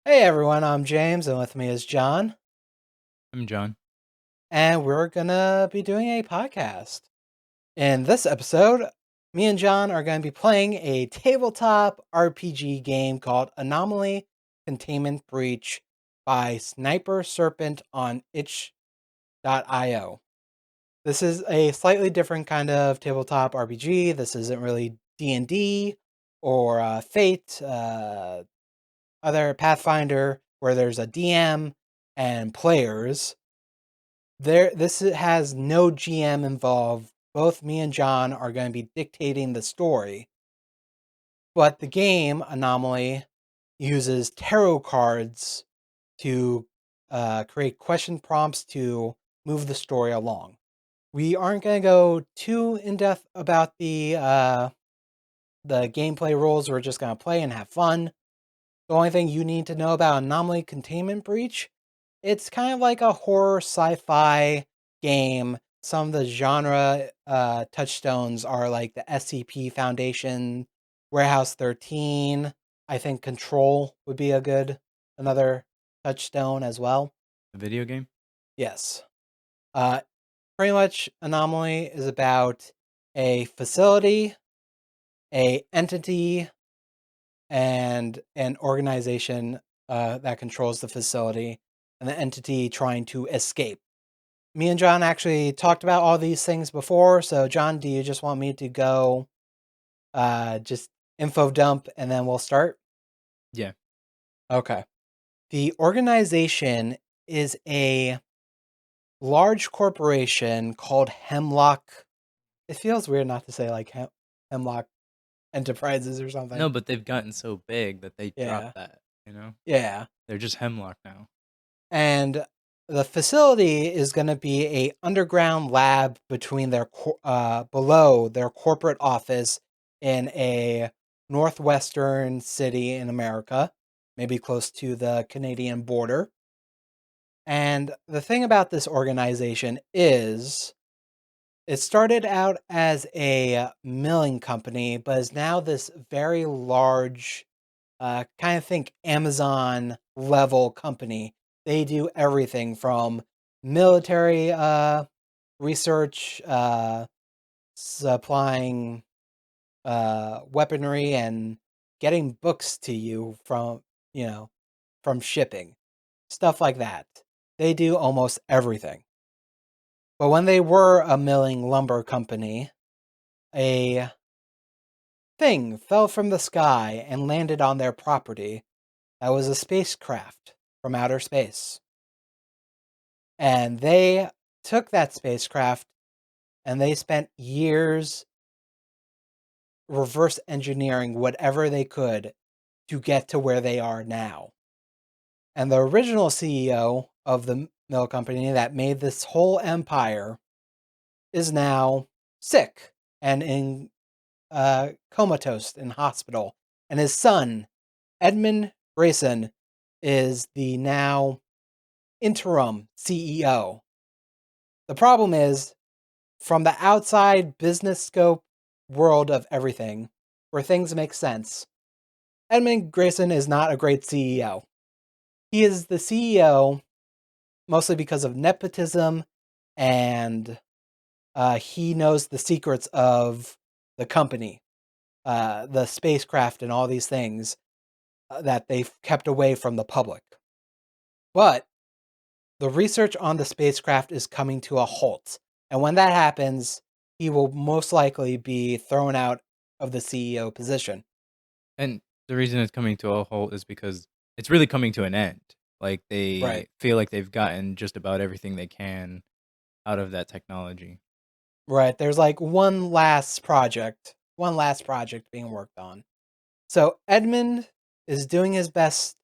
Hey everyone, I'm James, and with me is John, I'm John. and we're gonna be doing a podcast. In this episode, me and John are gonna be playing a tabletop RPG game called Anomaly Containment Breach by Sniperserpent on itch.io. This is a slightly different kind of tabletop RPG. This isn't really D&D or Fate, other Pathfinder, where there's a DM and players. This has no GM involved. Both me and John are going to be dictating the story. But the game, Anomaly, uses tarot cards to create question prompts to move the story along. We aren't going to go too in depth about the gameplay rules. We're just going to play and have fun. The only thing you need to know about Anomaly Containment Breach, it's kind of like a horror sci-fi game. Some of the genre touchstones are like the SCP Foundation, Warehouse 13. I think Control would be another touchstone as well. A video game? Yes. Uh, Pretty much Anomaly is about a facility, a entity, and an organization that controls the facility, and the entity trying to escape. Me and John actually talked about all these things before, so John, do you just want me to go just info dump and then we'll start? Yeah. Okay. The organization is a large corporation called Hemlock. It feels weird not to say like Hemlock Enterprises or something. No, but they've gotten so big that they Yeah. dropped that. Yeah. They're just Hemlock now. And the facility is going to be a underground lab between below their corporate office in a northwestern city in America, maybe close to the Canadian border. And the thing about this organization is it started out as a milling company, but is now this very large, kind of think Amazon level company. They do everything from military research, supplying weaponry, and getting books to you from shipping, stuff like that. They do almost everything. But when they were a milling lumber company, a thing fell from the sky and landed on their property. That was a spacecraft from outer space. And they took that spacecraft and they spent years reverse engineering whatever they could to get to where they are now. And the original CEO of the mill company that made this whole empire is now sick and in comatose in hospital. And his son, Edmund Grayson, is the now interim CEO. The problem is, from the outside business scope world of everything, where things make sense, Edmund Grayson is not a great CEO. He is the CEO mostly because of nepotism, and he knows the secrets of the company, the spacecraft, and all these things that they've kept away from the public. But the research on the spacecraft is coming to a halt. And when that happens, he will most likely be thrown out of the CEO position. And the reason it's coming to a halt is because it's really coming to an end. Like Right. they feel like they've gotten just about everything they can out of that technology. Right. There's like one last project being worked on. So Edmund is doing his best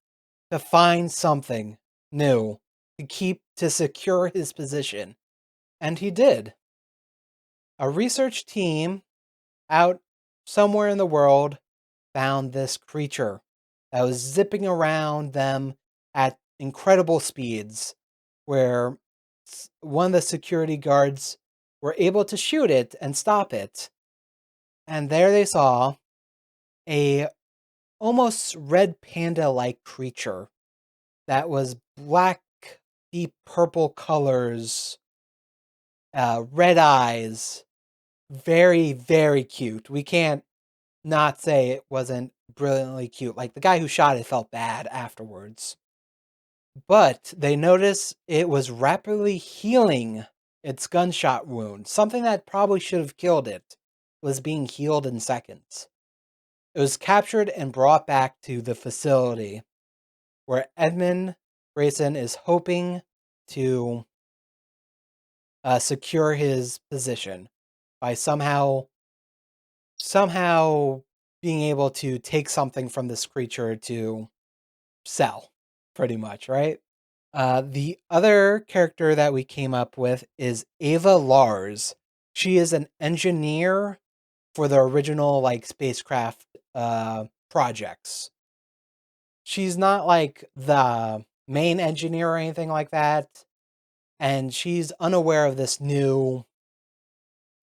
to find something new to secure his position. And he did. A research team out somewhere in the world found this creature that was zipping around them at incredible speeds, where one of the security guards were able to shoot it and stop it. And there they saw a almost red panda like creature that was black, deep purple colors, red eyes, very, very cute. We can't not say it wasn't brilliantly cute. Like, the guy who shot it felt bad afterwards. But they noticed it was rapidly healing its gunshot wound. Something that probably should have killed it was being healed in seconds. It was captured and brought back to the facility where Edmund Grayson is hoping to secure his position by somehow being able to take something from this creature to sell, pretty much, right? The other character that we came up with is Ava Lars. She is an engineer for the original like spacecraft projects. She's not like the main engineer or anything like that, and she's unaware of this new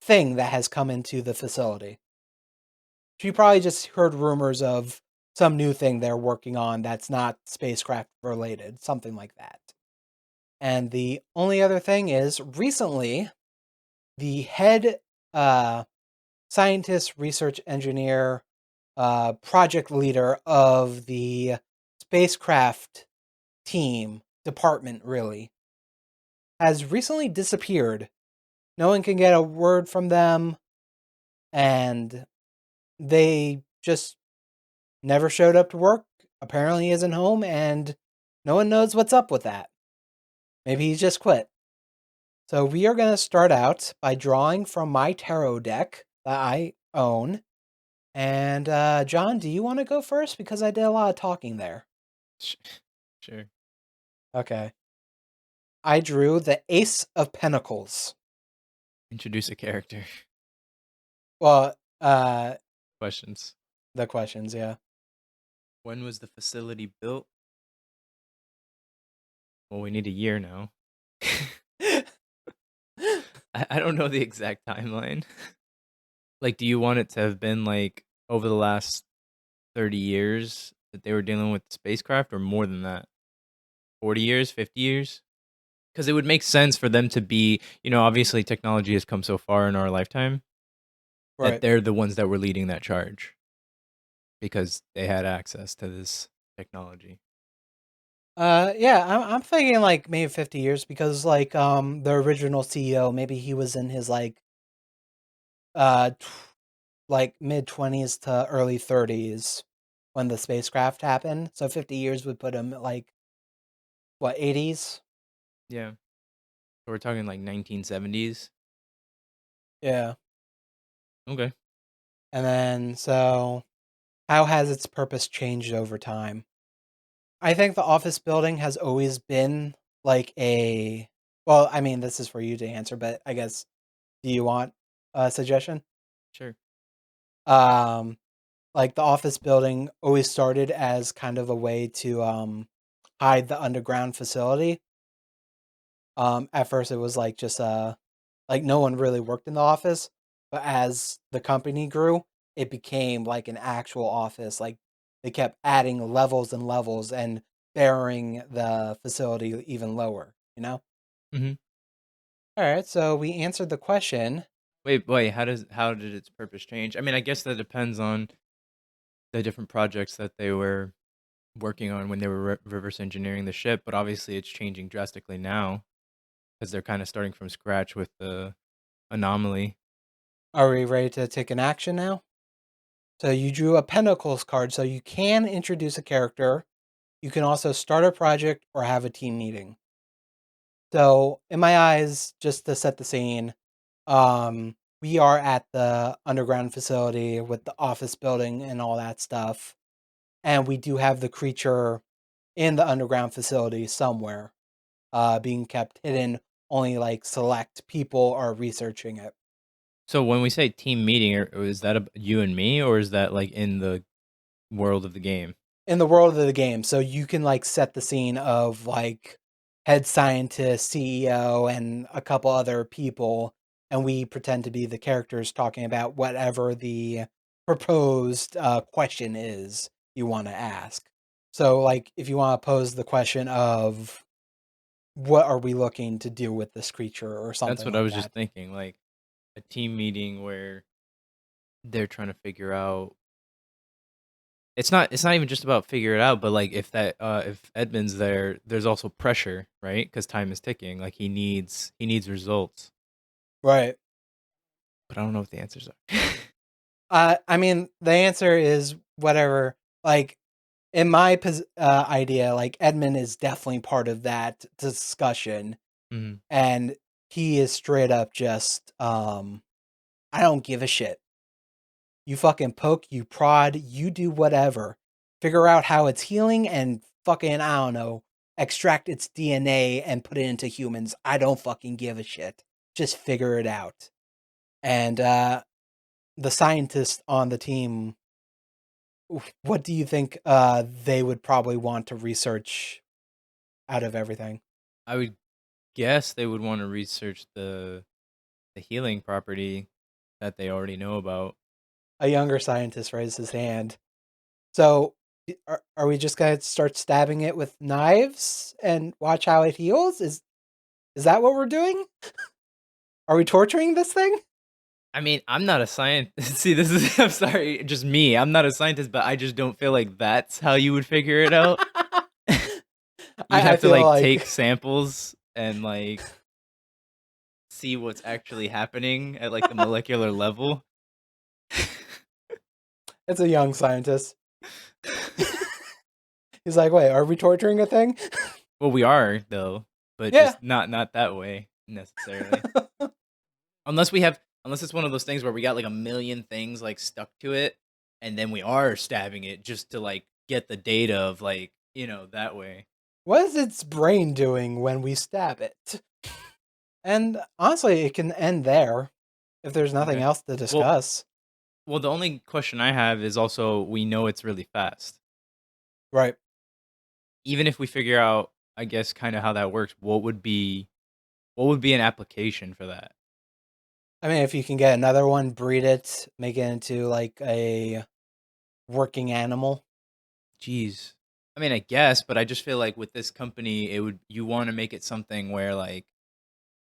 thing that has come into the facility. She probably just heard rumors of some new thing they're working on that's not spacecraft related, something like that. And the only other thing is, recently, the head uh, scientist, research engineer, project leader of the spacecraft team, department really, has recently disappeared. No one can get a word from them, and they just never showed up to work. Apparently, isn't home, and no one knows what's up with that. Maybe he's just quit. So we are going to start out by drawing from my tarot deck that I own. And John, do you want to go first? Because I did a lot of talking there. Sure. Okay. I drew the Ace of Pentacles. Introduce a character. Well, Questions. the questions, yeah. When was the facility built? Well, we need a year now. I don't know the exact timeline. Like, do you want it to have been like over the last 30 years that they were dealing with spacecraft, or more than that? 40 years, 50 years? Because it would make sense for them to be, obviously technology has come so far in our lifetime that Right. they're the ones that were leading that charge because they had access to this technology. Yeah, I'm thinking like maybe 50 years because like the original CEO, maybe he was in his like uh t- like mid 20s to early 30s when the spacecraft happened. So 50 years would put him at like what, 80s? Yeah. So we're talking like 1970s. Yeah. Okay. And then so how has its purpose changed over time? I think the office building has always been like a, well, I mean, this is for you to answer, but I guess, do you want a suggestion? Sure. Um, like the office building always started as kind of a way to hide the underground facility. At first it was like just like no one really worked in the office, but as the company grew, it became like an actual office. Like they kept adding levels and levels and burying the facility even lower, you know? Hmm. All right, so we answered the question. Wait. How did its purpose change? I mean, I guess that depends on the different projects that they were working on when they were reverse engineering the ship, but obviously it's changing drastically now because they're kind of starting from scratch with the anomaly. Are we ready to take an action now? So you drew a Pentacles card, so you can introduce a character. You can also start a project or have a team meeting. So, in my eyes, just to set the scene, we are at the underground facility with the office building and all that stuff. And we do have the creature in the underground facility somewhere, being kept hidden. Only like select people are researching it. So when we say team meeting, is that you and me, or is that like in the world of the game? In the world of the game. So you can like set the scene of like head scientist, CEO, and a couple other people, and we pretend to be the characters talking about whatever the proposed question is you want to ask. So, like, if you want to pose the question of what are we looking to do with this creature or That's something what I like was just that. thinking, like a team meeting where they're trying to figure out. It's not even just about figure it out, but like if Edmund's there, there's also pressure, right? Because time is ticking. Like he needs results, Right. but I don't know what the answers are. I mean, the answer is whatever. Like, in my idea, like, Edmund is definitely part of that discussion. Mhm. And he is straight up just, I don't give a shit. You fucking poke, you prod, you do whatever. Figure out how it's healing and fucking, I don't know, extract its DNA and put it into humans. I don't fucking give a shit. Just figure it out. And the scientists on the team, what do you think they would probably want to research out of everything? I would guess they would want to research the healing property that they already know about. A younger scientist raised his hand. So, are we just gonna start stabbing it with knives and watch how it heals? Is that what we're doing? Are we torturing this thing? I mean, I'm not a scientist. See, this is I'm sorry, just me. I'm not a scientist, but I just don't feel like that's how you would figure it out. You'd I have to feel like take like samples and like see what's actually happening at like the molecular level. it's a young scientist. He's like, "Wait, are we torturing a thing?" Well, we are though, but Yeah. just not that way necessarily. Unless it's one of those things where we got like a million things like stuck to it, and then we are stabbing it just to like get the data of like that way. What is its brain doing when we stab it? And honestly, it can end there if there's nothing Okay. else to Well, discuss. the only question I have is also we know it's really fast. Right. Even if we figure out, I guess, kind of how that works, what would be an application for that? I mean, if you can get another one, breed it, make it into like a working animal. Jeez. I mean, I guess, but I just feel like with this company, you want to make it something where like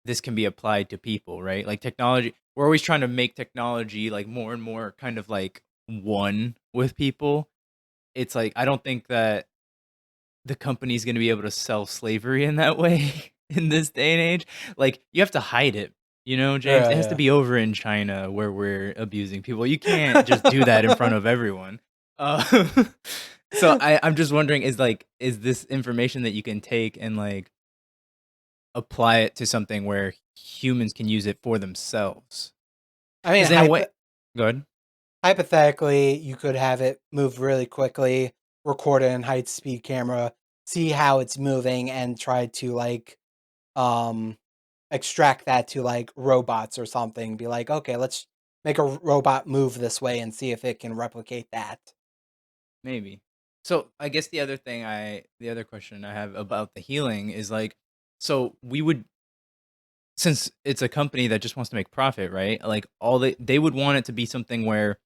this can be applied to people, right? Like technology, we're always trying to make technology like more and more kind of like one with people. It's like I don't think that the company's going to be able to sell slavery in that way in this day and age. Like you have to hide it, James. It has to Yeah. be over in China where we're abusing people. You can't just do that in front of everyone. Uh, so I'm just wondering, is this information that you can take and like apply it to something where humans can use it for themselves? I mean, Because in a way, good. hypothetically, you could have it move really quickly, record it in high speed camera, see how it's moving, and try to like um extract that to like robots or something. Be like, okay, let's make a robot move this way and see if it can replicate that. Maybe. So I guess the other question I have about the healing is like, so we would, since it's a company that just wants to make profit, right? Like all they would want it to be something where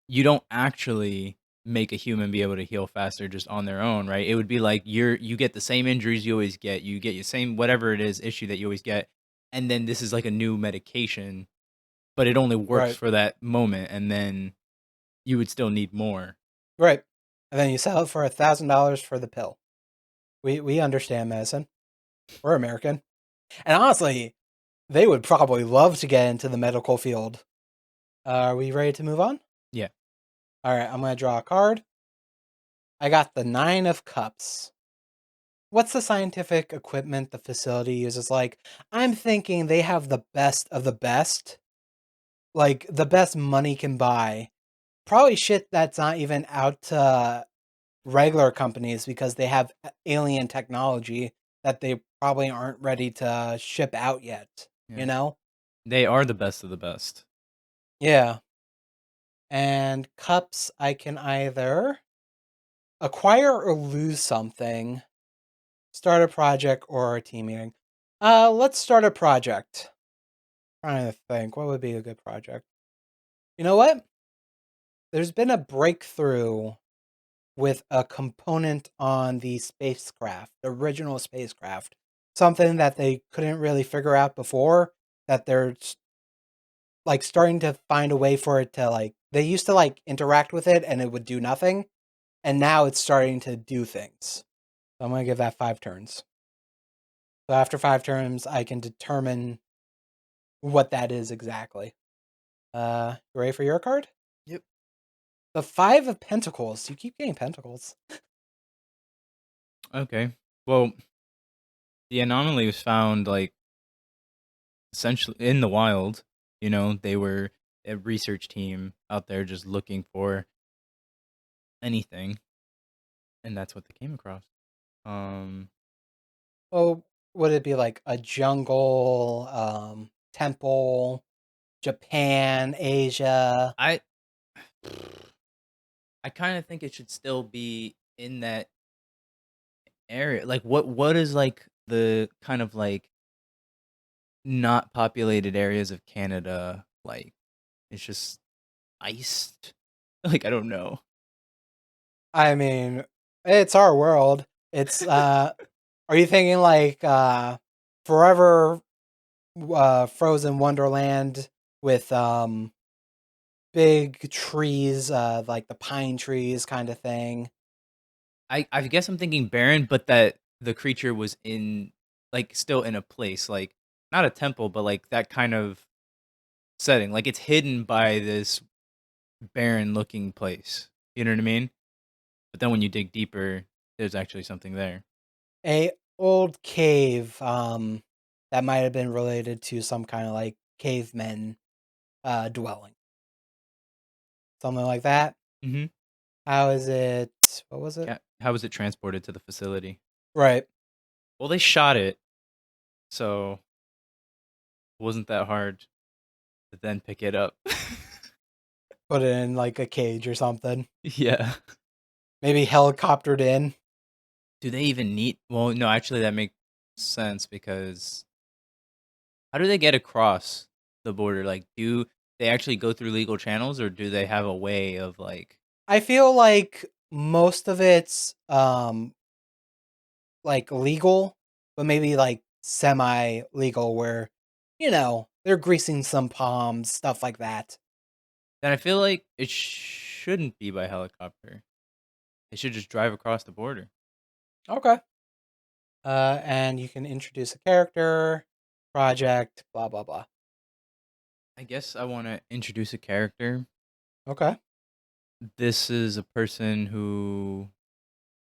you don't actually make a human be able to heal faster just on their own, right? It would be like you get the same injuries you always get, you get your same whatever it is issue that you always get, and then this is like a new medication, but it only works Right. for that moment, and then you would still need more. Right. And then you sell it for $1,000 for the pill. We understand medicine. We're American. And honestly, they would probably love to get into the medical field. Are we ready to move on? Yeah. All right, I'm going to draw a card. I got the 9 of Cups. What's the scientific equipment the facility uses? Like, I'm thinking they have the best of the best, like the best money can buy. Probably shit that's not even out to regular companies because they have alien technology that they probably aren't ready to ship out yet, Yeah. you know? They are the best of the best. Yeah. And cups, I can either acquire or lose something, start a project or a team meeting. Let's start a project. Trying to think, what would be a good project? You know what? There's been a breakthrough with a component on the spacecraft, the original spacecraft, something that they couldn't really figure out before, that they're like starting to find a way for it to like they used to like interact with it and it would do nothing, and now it's starting to do things. So I'm going to give that 5 turns. So after 5 turns, I can determine what that is exactly. You ready for your card? Yep. The 5 of Pentacles. You keep getting pentacles. Okay. Well, the anomaly was found like essentially in the wild. You know, they were a research team out there just looking for anything, and that's what they came across. Um, Oh, would it be like a jungle, temple, Japan, Asia? I I kind of think it should still be in that area. Like, what is like the kind of like not populated areas of Canada like? It's just iced. Like, I don't know. I mean, it's our world. It's are you thinking like forever frozen wonderland with big trees, like the pine trees kind of thing? I guess I'm thinking barren, but that the creature was in like still in a place like not a temple, but like that kind of setting. Like it's hidden by this barren looking place. You know what I mean? But then when you dig deeper, there's actually something there. A old cave that might have been related to some kind of like cavemen dwelling. Something like that. Mm-hmm. How is it? What was it? Yeah. How was it transported to the facility? Right. Well, they shot it, so it wasn't that hard to then pick it up. Put it in like a cage or something. Yeah. Maybe helicoptered in. Do they even need? Well, no, actually, that makes sense because how do they get across the border? Like, do they actually go through legal channels, or do they have a way of like? I feel like most of it's like legal, but maybe like semi legal where, they're greasing some palms, stuff like that. Then I feel like it shouldn't be by helicopter. They should just drive across the border. Okay. And you can introduce a character, project, blah blah blah. I guess I want to introduce a character. Okay. This is a person who.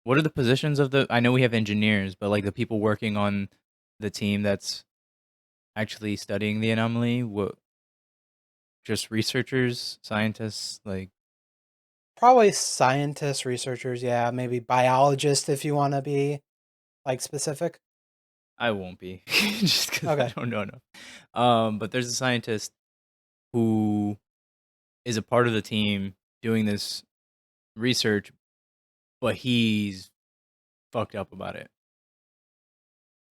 What are the positions of the? I know we have engineers, but like the people working on the team that's actually studying the anomaly. What? Just researchers, scientists, like Probably scientists, researchers, yeah, maybe biologists if you want to be like specific. I won't be just because I Okay. don't know enough. But there's a scientist who is a part of the team doing this research, but he's fucked up about it.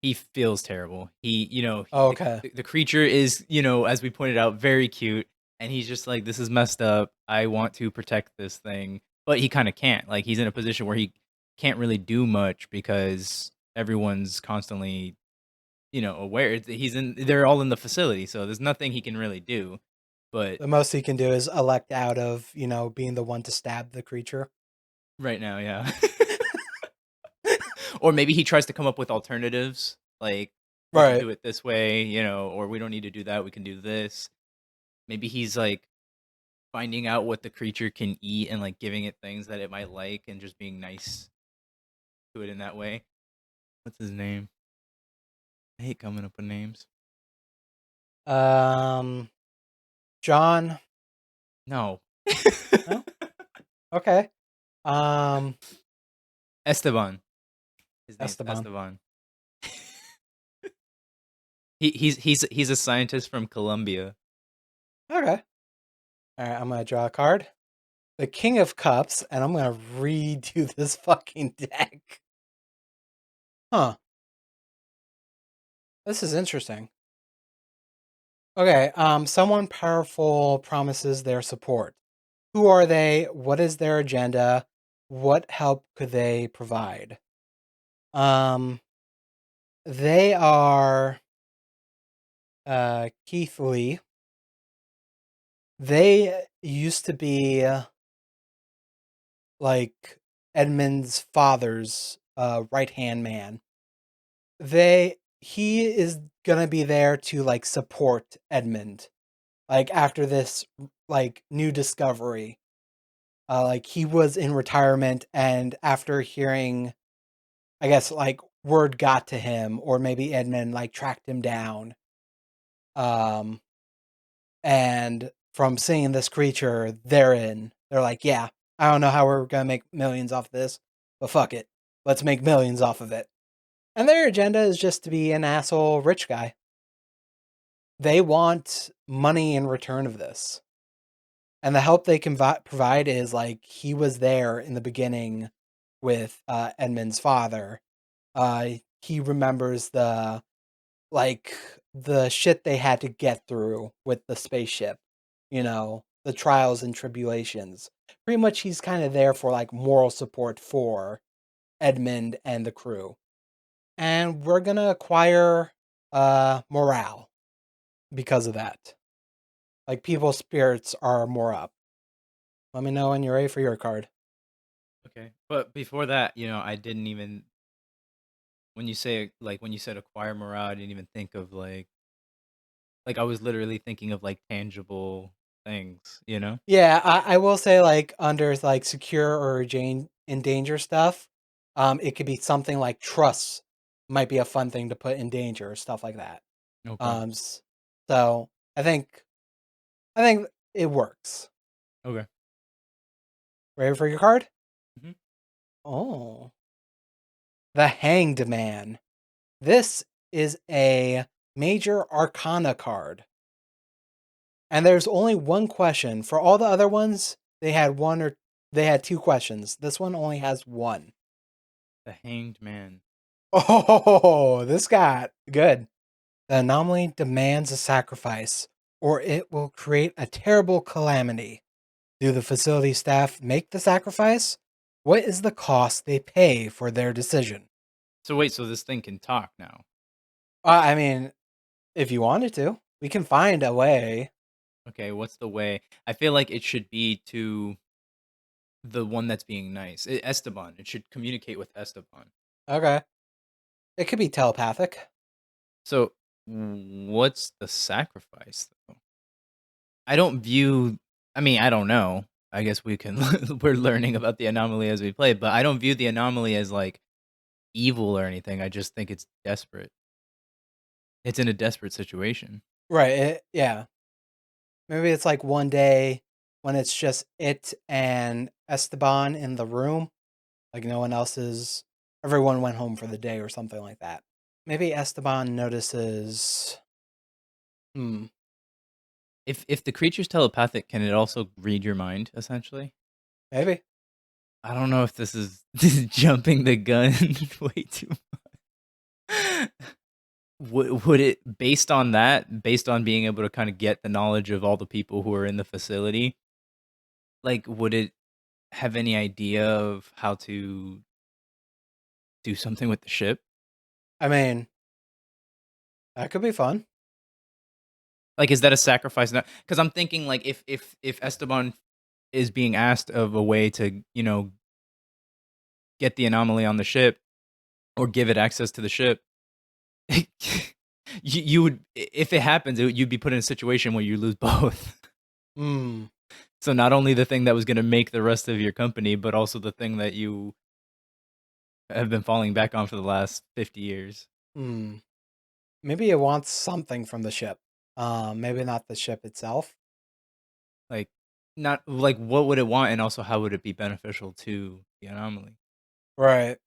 He feels terrible. Okay. The creature is, as we pointed out, very cute, and he's just like, this is messed up. I want to protect this thing, but he kind of can't. Like he's in a position where he can't really do much because everyone's constantly aware they're all in the facility, so there's nothing he can really do. But The most he can do is elect out of, being the one to stab the creature. right now, yeah. Or maybe he tries to come up with alternatives, like we can Right. do it this way, or we don't need to do that, we can do this. Maybe he's like finding out what the creature can eat and like giving it things that it might like and just being nice to it in that way. What's his name? I hate coming up with names. Um, John. No. No? Okay. Um, Esteban. His name's Esteban. Esteban. He's a scientist from Colombia. Okay. All right, I'm gonna draw a card. The King of Cups, and I'm gonna redo this fucking deck. Huh. This is interesting. Okay, someone powerful promises their support. Who are they? What is their agenda? what help could they provide? Um, they are Keith Lee. They used to be like Edmund's father's right hand man. He is gonna be there to like support Edmund, like after this like new discovery. Like he was in retirement, and after hearing, I guess like word got to him, or maybe Edmund like tracked him down. Um, and from seeing this creature, they're like, yeah, I don't know how we're gonna make millions off of this, but fuck it, let's make millions off of it. And their agenda is just to be an asshole rich guy. They want money in return of this. And the help they can provide is like he was there in the beginning with Edmund's father. He remembers like the shit they had to get through with the spaceship, the trials and tribulations. Pretty much he's kind of there for like moral support for Edmund and the crew. And we're going to acquire morale because of that. Like people's spirits are more up. Let me know when you're ready for your card. Okay. But before that, I didn't even when you say like when you said acquire morale, I didn't even think of like I was literally thinking of like tangible things, you know? Yeah, I will say like under like secure or in danger stuff, it could be something like trust might be a fun thing to put in danger or stuff like that. Okay. Um, so I think it works. Okay. Ready for your card? hmm Oh, the Hanged Man. This is a major arcana card. And there's only one question. For all the other ones, they had two questions. This one only has one. The Hanged Man. Oh, this got good. The anomaly demands a sacrifice, or it will create a terrible calamity. Do the facility staff make the sacrifice? What is the cost they pay for their decision? So wait, so this thing can talk now. I mean, if you wanted to, we can find a way. Okay, what's the way? I feel like it should be to the one that's being nice. Esteban. It should communicate with Esteban. Okay. It could be telepathic. So what's the sacrifice though? I don't view I mean, I don't know. I guess we can we're learning about the anomaly as we play, but I don't view the anomaly as like evil or anything. I just think it's desperate. It's in a desperate situation. Right. Yeah. Maybe it's like one day when it's just it and Esteban in the room. Like no one else is. Everyone went home for the day or something like that. Maybe Esteban notices. Hmm. If the creature's telepathic, can it also read your mind essentially? Maybe. I don't know if this is jumping the gun way too much. Would it based on that, based on being able to kind of get the knowledge of all the people who are in the facility, like would it have any idea of how to do something with the ship? I mean, that could be fun. Like is that a sacrifice? Because I'm thinking like if Esteban is being asked of a way to, get the anomaly on the ship or give it access to the ship, you would if it happens, you'd be put in a situation where you lose both. Hmm. So not only the thing that was going to make the rest of your company, but also the thing that you have been falling back on for the last 50 years. Hmm. Maybe it wants something from the ship. Maybe not the ship itself. Like not like what would it want and also how would it be beneficial to the anomaly? Right.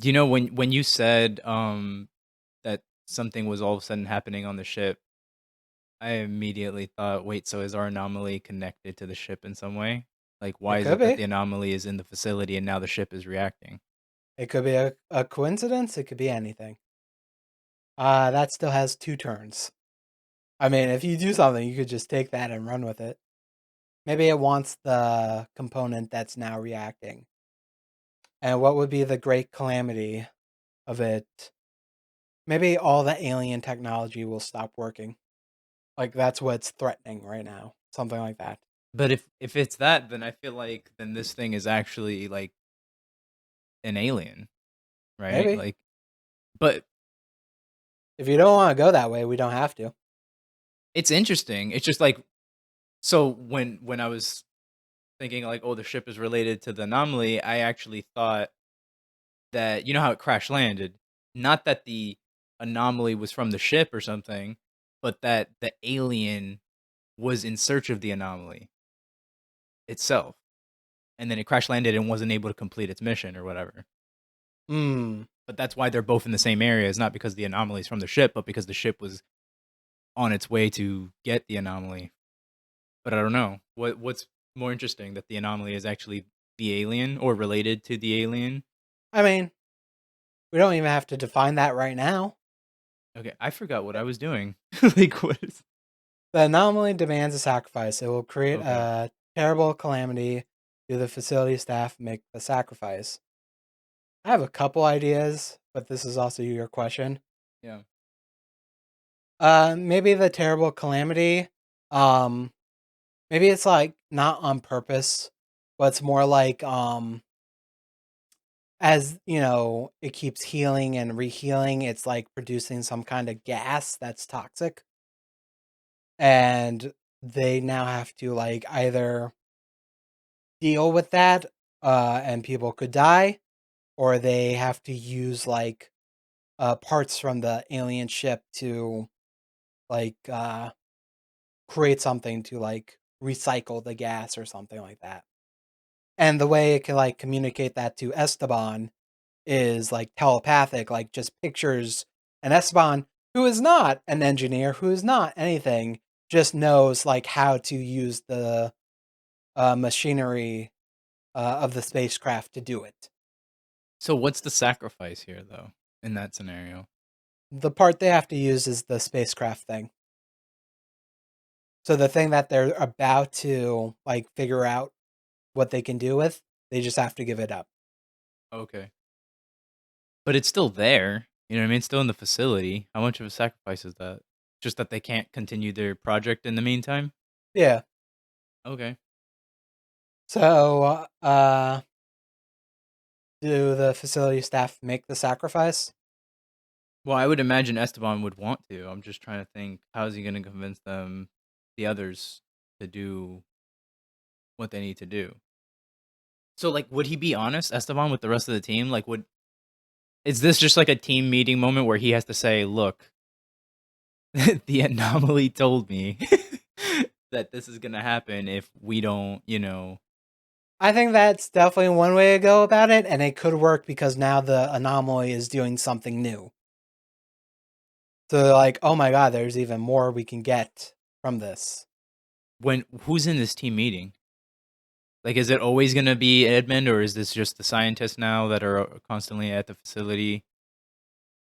Do you know when you said that something was all of a sudden happening on the ship, I immediately thought, wait, so is our anomaly connected to the ship in some way? Like why It is could it that be. the anomaly is in the facility and now the ship is reacting? It could be a coincidence. It could be anything. That still has two turns. I mean, if you do something, you could just take that and run with it. Maybe it wants the component that's now reacting. And what would be the great calamity of it? Maybe all the alien technology will stop working. Like that's what's threatening right now. Something like that. But if it's that, then I feel like then this thing is actually like an alien, right? Maybe. Like, but If you don't want to go that way, we don't have to. it's interesting. It's just like so when I was thinking like, oh, the ship is related to the anomaly, I actually thought that you know how it crash landed, not that the anomaly was from the ship or something, but that the alien was in search of the anomaly itself, and then it crash landed and wasn't able to complete its mission or whatever. Hmm. But that's why they're both in the same area. It's not because the anomaly is from the ship, but because the ship was on its way to get the anomaly. But I don't know what's more interesting, that the anomaly is actually the alien or related to the alien. I mean, we don't even have to define that right now. Okay, I forgot what I was doing. Like what is? The anomaly demands a sacrifice. It will create Okay, a terrible calamity. Do the facility staff make the sacrifice? I have a couple ideas, but this is also your question. yeah. Maybe the terrible calamity. Um, maybe it's like not on purpose, but it's more like as you know, it keeps healing and rehealing. It's like producing some kind of gas that's toxic, and they now have to like either deal with that, and people could die, or they have to use like parts from the alien ship to like create something to like recycle the gas or something like that. And the way it can like communicate that to Esteban is like telepathic, like just pictures. And Esteban, who is not an engineer, who is not anything, just knows like how to use the machinery of the spacecraft to do it. So what's the sacrifice here, though, in that scenario? The part they have to use is the spacecraft thing. So the thing that they're about to like figure out what they can do with, they just have to give it up. Okay, but it's still there. You know what I mean? It's still in the facility. How much of a sacrifice is that? Just that they can't continue their project in the meantime. Yeah. Okay. So do the facility staff make the sacrifice? Well, I would imagine Esteban would want to. I'm just trying to think, how is he going to convince them, the others, to do what they need to do? So, like, would he be honest, Esteban, with the rest of the team? Like, would is this just like a team meeting moment where he has to say, "Look, the anomaly told me that this is gonna happen if we don't, you know." I think that's definitely one way to go about it, and it could work because now the anomaly is doing something new. So they're like, oh my god, there's even more we can get from this. When who's in this team meeting? Like, is it always gonna be Edmund, or is this just the scientists now that are constantly at the facility?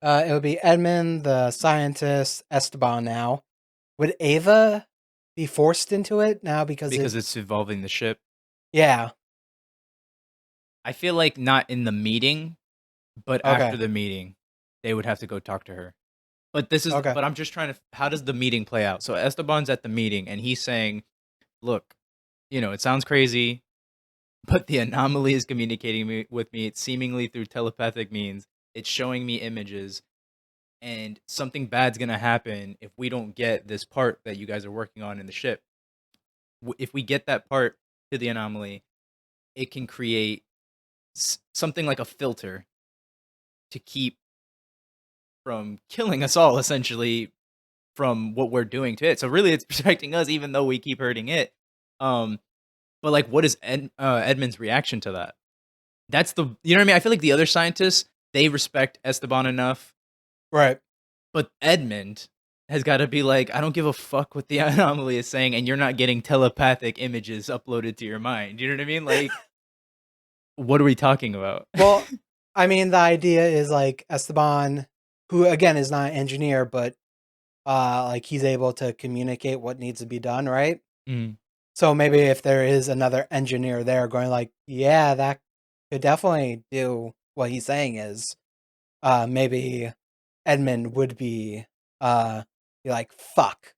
It would be Edmund, the scientist, Esteban now. Would Ava be forced into it now because Because it? it's involving the ship. Yeah. I feel like not in the meeting, but after Okay. the meeting, they would have to go talk to her. But this is, Okay. but I'm just trying to, how does the meeting play out? So Esteban's at the meeting and he's saying, look, you know, it sounds crazy, but the anomaly is communicating with me, seemingly through telepathic means. It's showing me images, and something bad's gonna happen if we don't get this part that you guys are working on in the ship. If we get that part to the anomaly, it can create something like a filter to keep from killing us all, essentially, from what we're doing to it. So really, it's protecting us, even though we keep hurting it. Um, but like, what is Edmund's reaction to that? That's the, you know what I mean. I feel like the other scientists, they respect Esteban enough, Right. but Edmund has got to be like, I don't give a fuck what the anomaly is saying, and you're not getting telepathic images uploaded to your mind. You know what I mean? Like, what are we talking about? Well, I mean, the idea is like Esteban, who again is not an engineer, but like he's able to communicate what needs to be done, right? Mm. So maybe if there is another engineer there going like, yeah, that could definitely do what he's saying is, maybe Edmund would be like, fuck.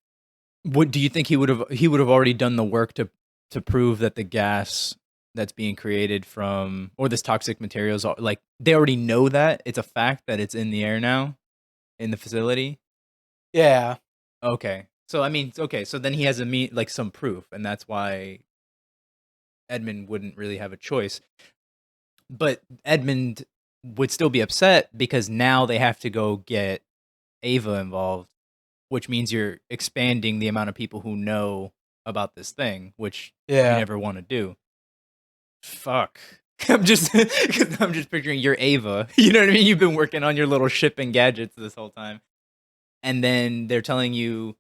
What do you think he would have already done the work to prove that the gas that's being created from or this toxic materials like they already know that it's a fact that it's in the air now in the facility? Yeah. Okay. So I mean, okay, so then he has like some proof and that's why Edmund wouldn't really have a choice. But Edmund would still be upset because now they have to go get Ava involved, which means you're expanding the amount of people who know about this thing, which you Yeah. never want to do. Fuck. I'm just picturing you're Ava. You know what I mean? You've been working on your little ship and gadgets this whole time. And then they're telling you,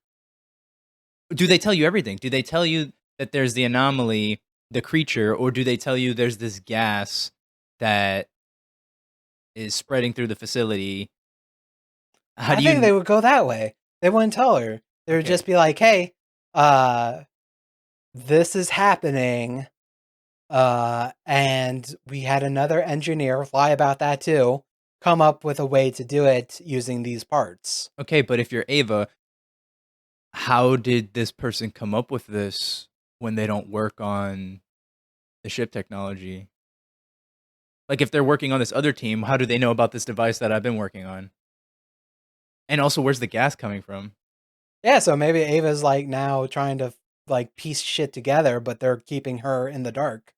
do they tell you everything? Do they tell you that there's the anomaly, the creature, or do they tell you there's this gas that is spreading through the facility? How I do think they you would go that way. They wouldn't tell her. They would just Okay. be like, hey, uh, this is happening. And we had another engineer lie about that too, come up with a way to do it using these parts. Okay, but if you're Ava, how did this person come up with this when they don't work on the ship technology? Like if they're working on this other team, how do they know about this device that I've been working on? And also, where's the gas coming from? Yeah, so maybe Ava's like now trying to like piece shit together, but they're keeping her in the dark.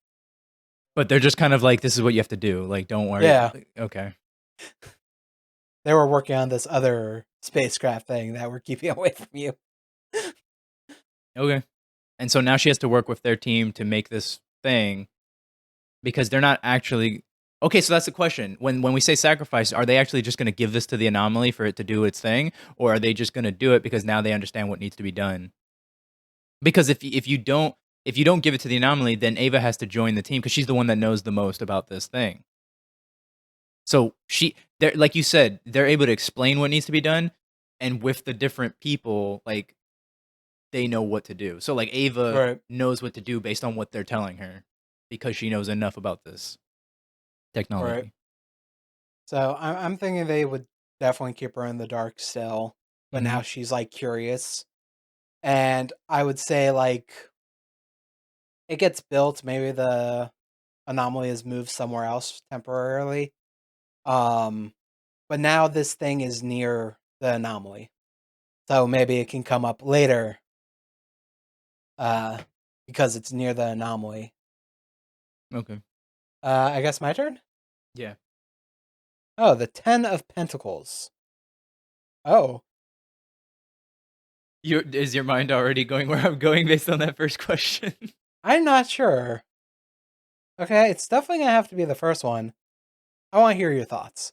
But they're just kind of like, this is what you have to do. Like, don't worry. Yeah, Okay. they were working on this other spacecraft thing that we're keeping away from you. Okay. And so now she has to work with their team to make this thing because they're not actually. Okay, so that's the question. When we say sacrifice, are they actually just going to give this to the anomaly for it to do its thing, or are they just going to do it because now they understand what needs to be done? Because if you don't give it to the anomaly, then Ava has to join the team because she's the one that knows the most about this thing. So they're like you said, they're able to explain what needs to be done, and with the different people, like they know what to do. So like Ava Right, knows what to do based on what they're telling her because she knows enough about this right. technology. So I'm thinking they would definitely keep her in the dark still, but Hmm. now she's like curious. And I would say like it gets built. Maybe the anomaly is moved somewhere else temporarily. Um, but now this thing is near the anomaly, so maybe it can come up later. Uh, because it's near the anomaly. Okay. I guess my turn. Yeah. Oh, the 10 of Pentacles. Oh, Is your mind already going where I'm going based on that first question? I'm not sure. Okay, it's definitely gonna have to be the first one. I want to hear your thoughts.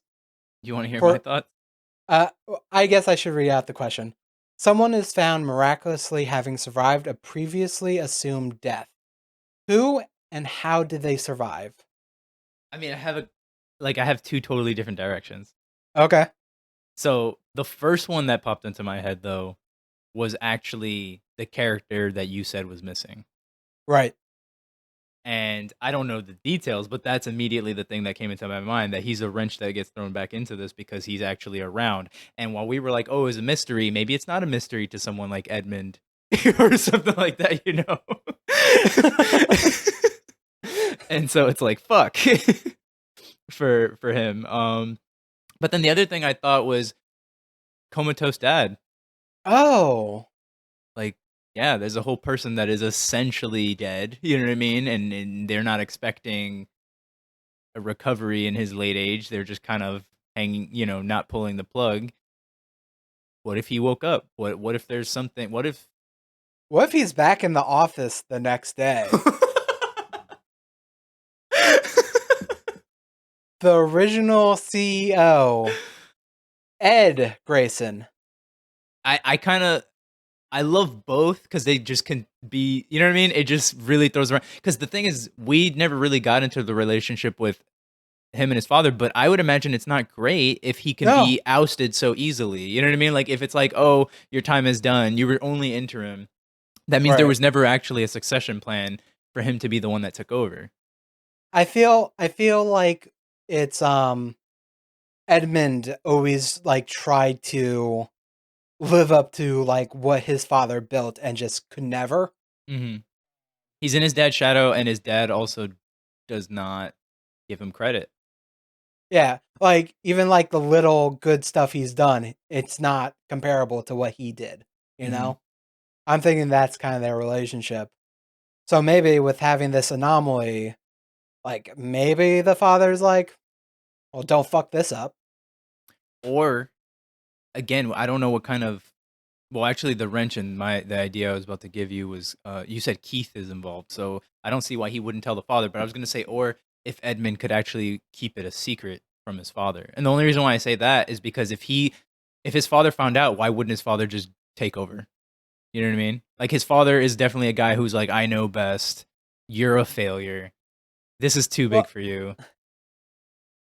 You want to hear my For thoughts? uh, I guess I should read out the question. Someone is found miraculously having survived a previously assumed death. Who and how did they survive? I mean, I have two totally different directions. Okay, So the first one that popped into my head though was actually the character that you said was missing. right. And I don't know the details, but that's immediately the thing that came into my mind that he's a wrench that gets thrown back into this because he's actually around. And while we were like, oh, it's a mystery, maybe it's not a mystery to someone like Edmund or something like that, you know? And so it's like, fuck for him. But then the other thing I thought was comatose dad. Oh, Like, yeah, there's a whole person that is essentially dead. You know what I mean? And they're not expecting a recovery in his late age. They're just kind of hanging, not pulling the plug. What if he woke up? What if there's something? What if what if he's back in the office the next day? The original CEO, Ed Grayson. I kind of I love both because they just can be, you know what I mean? It just really throws around. Because the thing is, we never really got into the relationship with him and his father, but I would imagine it's not great if he can No, be ousted so easily. You know what I mean? Like if it's like, oh, your time is done, you were only interim, That means there Right. was never actually a succession plan for him to be the one that took over. I feel like it's Edmund always like tried to live up to like what his father built and just could never. Hmm. He's in his dad's shadow, and his dad also does not give him credit. Yeah, like even like the little good stuff he's done, it's not comparable to what he did, you Hmm. know? I'm thinking that's kind of their relationship. So maybe with having this anomaly, like maybe the father's like, "Well, don't fuck this up." Or again, I don't know what kind of. Well, actually, the wrench in the idea I was about to give you was you said Keith is involved, so I don't see why he wouldn't tell the father. But I was going to say, or if Edmund could actually keep it a secret from his father. And the only reason why I say that is because if his father found out, why wouldn't his father just take over? You know what I mean? Like his father is definitely a guy who's like, I know best. You're a failure. This is too big Well, for you.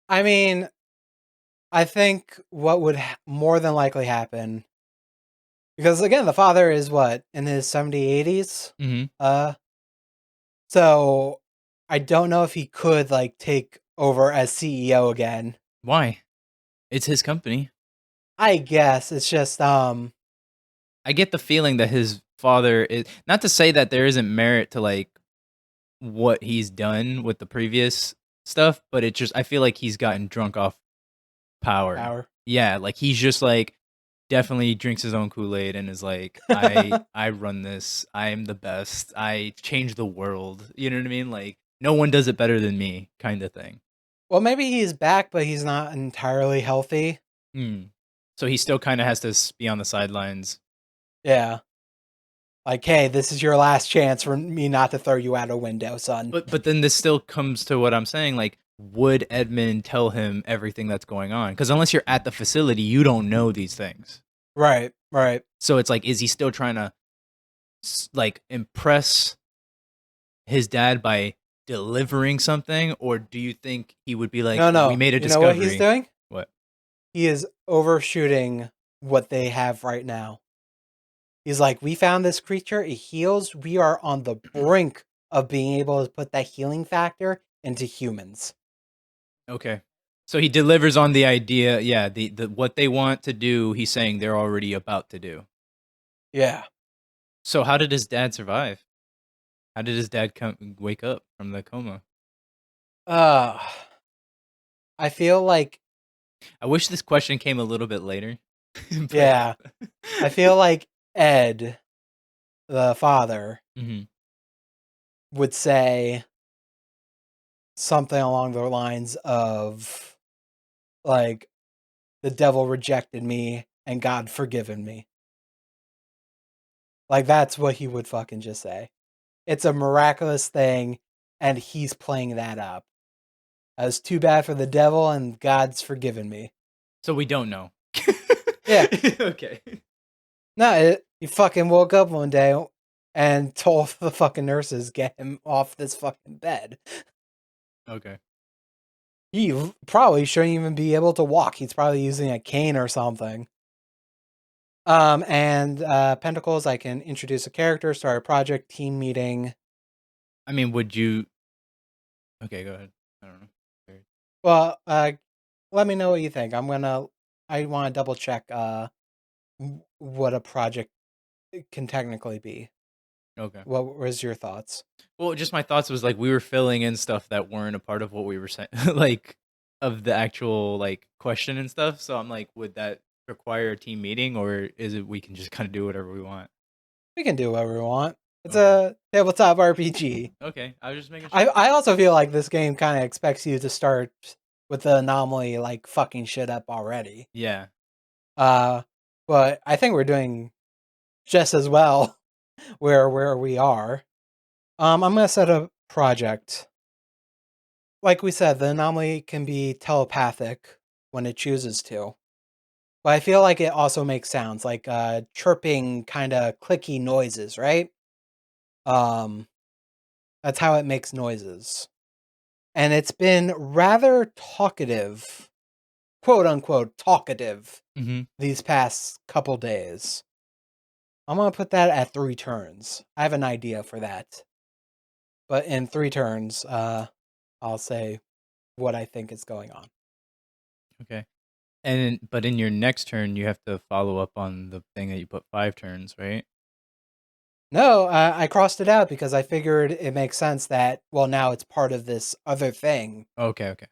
I mean, I think what would more than likely happen, because again, the father is what, in his 70s, 80s? Hmm. Uh, so I don't know if he could like take over as CEO again. Why? It's his company. I guess it's just I get the feeling that his father is not to say that there isn't merit to like what he's done with the previous stuff, but it just I feel like he's gotten drunk off power. power. Yeah, like he's just like definitely drinks his own Kool-Aid and is like, I run this, I am the best, I change the world. You know what I mean? Like no one does it better than me, kind of thing. Well, maybe he's back, but he's not entirely healthy. Hmm. So he still kind of has to be on the sidelines. Yeah. Like, hey, this is your last chance for me not to throw you out a window, son. But then this still comes to what I'm saying. Like, would Edmund tell him everything that's going on? Because unless you're at the facility, you don't know these things. Right, right. So it's like, is he still trying to like impress his dad by delivering something, or do you think he would be like, No, "We no. made a You know what he's discovery"? doing? What? He is overshooting what they have right now. He's like, we found this creature, it heals. We are on the brink of being able to put that healing factor into humans. Okay. So he delivers on the idea. Yeah, the what they want to do. He's saying they're already about to do. Yeah. So how did his dad survive? How did his dad wake up from the coma? Uh I feel like I wish this question came a little bit later. But yeah. I feel like Ed, the father, mhm. would say something along the lines of like the devil rejected me and God forgiven me. Like that's what he would fucking just say. It's a miraculous thing and he's playing that up. As too bad for the devil and God's forgiven me. So we don't know. Yeah. Okay. No, he fucking woke up one day and told the fucking nurses get him off this fucking bed. Okay. He probably shouldn't even be able to walk. He's probably using a cane or something. And Pentacles, I can introduce a character, start a project, team meeting. I mean, would you? Okay, go ahead. I don't know. Weird. Well, let me know what you think. I want to double check what a project can technically be. Okay. What was your thoughts? Well, just my thoughts was like we were filling in stuff that weren't a part of what we were saying, like of the actual like question and stuff. So I'm like, would that require a team meeting, or is it we can just kind of do whatever we want? We can do whatever we want. It's Okay. a tabletop RPG. Okay. I was just making I sure. I also feel like this game kind of expects you to start with the anomaly like fucking shit up already. Yeah. Uh, but I think we're doing just as well where we are. I'm gonna set a project. Like we said, the anomaly can be telepathic when it chooses to. But I feel like it also makes sounds like chirping kind of clicky noises, right? Um that's how it makes noises. And it's been rather talkative, quote unquote talkative Hmm. these past couple days. I'm gonna put that at 3 turns. I have an idea for that, but in 3 turns, I'll say what I think is going on. Okay. But in your next turn, you have to follow up on the thing that you put 5 turns, right? No, I crossed it out because I figured it makes sense that, well, now it's part of this other thing. Okay, okay.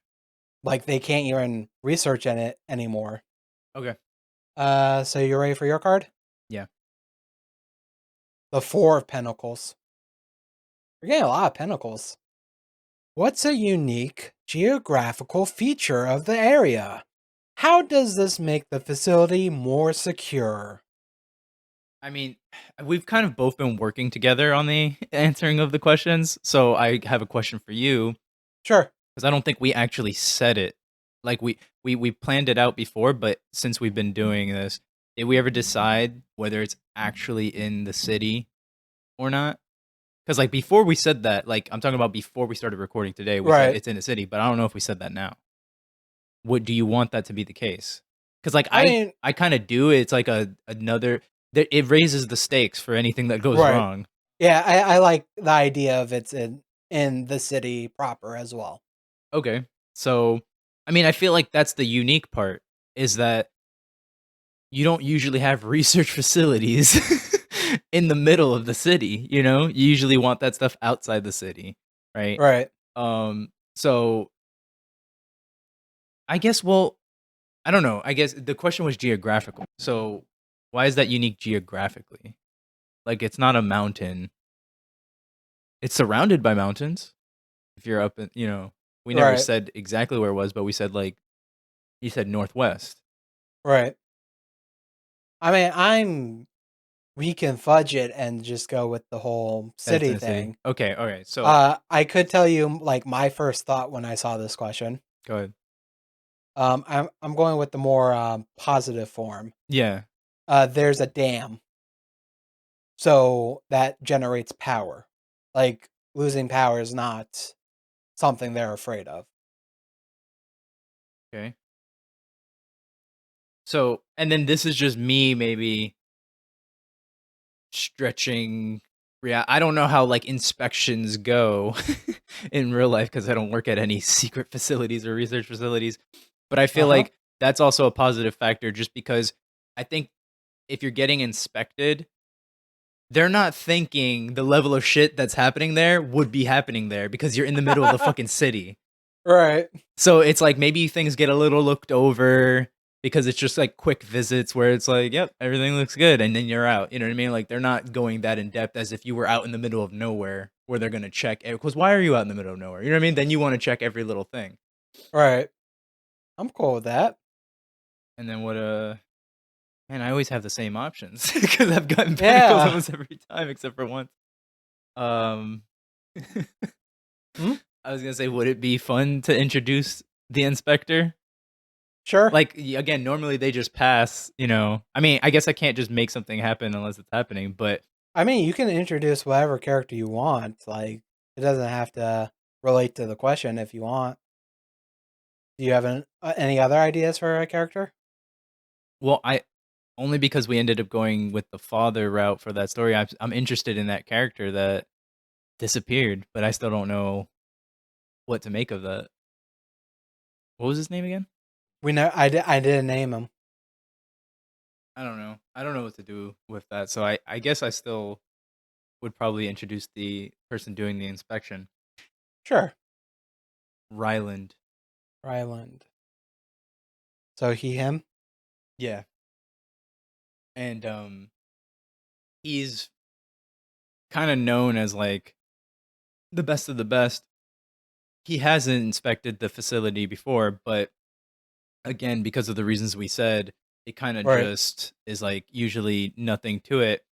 Like, they can't even research in it anymore. Okay. So you ready for your card? Yeah. The Four of Pentacles. You're getting a lot of pentacles. What's a unique geographical feature of the area? How does this make the facility more secure? I mean, we've kind of both been working together on the answering of the questions. So I have a question for you Sure. because I don't think we actually said it. Like we planned it out before, but since we've been doing this, did we ever decide whether it's actually in the city or not? Because like before we said that, like I'm talking about before we started recording today, we said Right. it's in the city, but I don't know if we said that now. What do you want that to be the case? Because like I mean, I kind of do. It's like another. It raises the stakes for anything that goes right. wrong. Yeah, I like the idea of it's in the city proper as well. Okay, so I mean, I feel like that's the unique part is that you don't usually have research facilities in the middle of the city. You know, you usually want that stuff outside the city, right? Right. So I guess well, I don't know. I guess the question was geographical. So why is that unique geographically? Like it's not a mountain. It's surrounded by mountains. If you're up in, we never Right. said exactly where it was, but we said like you said northwest. Right. I mean, we can fudge it and just go with the whole That's in city the city. thing. Okay, okay. So I could tell you like my first thought when I saw this question. go ahead. I'm going with the more positive form. Yeah. There's a dam, so that generates power. Like losing power is not something they're afraid of. Okay. So and then this is just me maybe stretching I don't know how like inspections go in real life because I don't work at any secret facilities or research facilities. But I Uh feel huh. like that's also a positive factor just because I think if you're getting inspected, they're not thinking the level of shit that's happening there would be happening there because you're in the middle of the fucking city. Right. So it's like maybe things get a little looked over because it's just like quick visits where it's like, yep, everything looks good, and then you're out. You know what I mean? Like they're not going that in depth as if you were out in the middle of nowhere where they're gonna check. Because why are you out in the middle of nowhere? You know what I mean? Then you want to check every little thing. Right. I'm cool with that. And then what? Man, I always have the same options because I've gotten pentacles Yeah. almost every time except for once. Um, Hmm? I was gonna say, would it be fun to introduce the inspector? Sure. Like again, normally they just pass. I mean, I guess I can't just make something happen unless it's happening. But I mean, you can introduce whatever character you want. Like, it doesn't have to relate to the question if you want. Do you have any other ideas for a character? well, I only because we ended up going with the father route for that story. I'm interested in that character that disappeared, but I still don't know what to make of that. What was his name again? We know I didn't name him. I don't know. I don't know what to do with that. So I guess I still would probably introduce the person doing the inspection, Sure. Ryland. Ryland. So him? Yeah, and he's kind of known as like the best of the best. He hasn't inspected the facility before, but again, because of the reasons we said, it kind of Right. just is like usually nothing to it.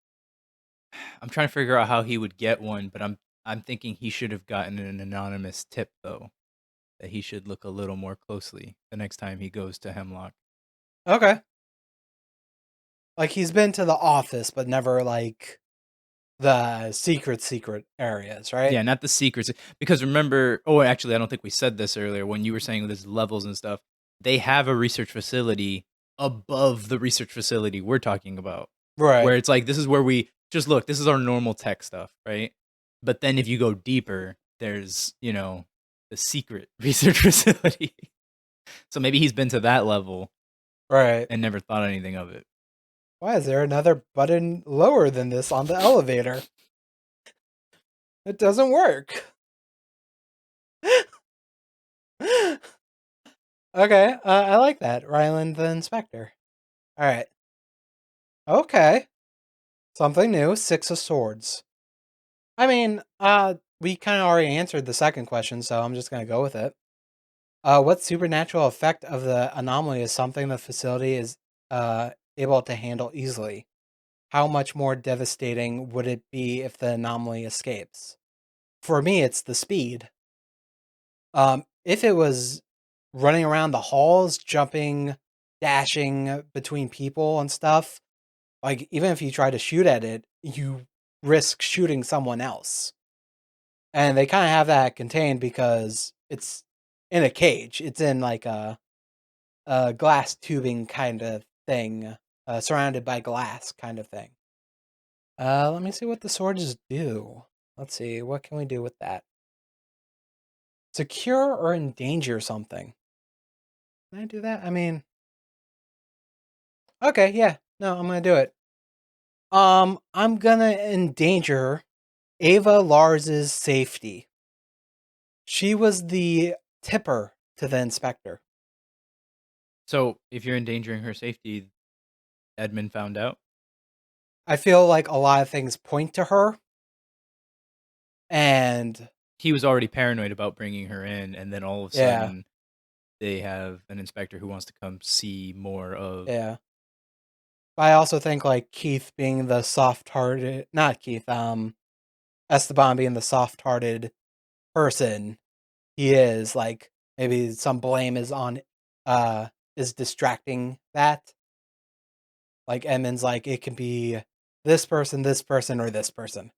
I'm trying to figure out how he would get one, but I'm thinking he should have gotten an anonymous tip though, that he should look a little more closely the next time he goes to Hemlock. Okay. Like he's been to the office, but never like the secret areas, right? Yeah, not the secrets. Because remember, oh, actually, I don't think we said this earlier when you were saying there's levels and stuff. They have a research facility above the research facility we're talking about. Right. where it's like, this is where we just look, this is our normal tech stuff, right? But then if you go deeper, there's, the secret research facility. So maybe he's been to that level Right. and never thought anything of it. Why is there another button lower than this on the elevator? It doesn't work. Okay, I like that. Ryland the Inspector. Alright. Okay. Something new. Six of Swords. I mean, we kind of already answered the second question, so I'm just gonna go with it. What supernatural effect of the anomaly is something the facility is able to handle easily? How much more devastating would it be if the anomaly escapes? For me, it's the speed. If it was running around the halls, jumping, dashing between people and stuff, like even if you try to shoot at it, you risk shooting someone else. And they kind of have that contained because it's in a cage. It's in like a glass tubing kind of thing, surrounded by glass kind of thing. Let me see what the swords do. Let's see, what can we do with that? Secure or endanger something. Can I do that? I mean, okay, yeah. No, I'm gonna do it. I'm gonna endanger Ava Lars's safety. She was the tipper to the inspector. So if you're endangering her safety, Edmund found out. I feel like a lot of things point to her, and He was already paranoid about bringing her in, and then all of a yeah, sudden they have an inspector who wants to come see more of. yeah. But I also think like Keith being the soft-hearted, not Keith, Esteban being the soft-hearted person he is, like maybe some blame is on, is distracting that. Like Edmund's like it can be this person, or this person.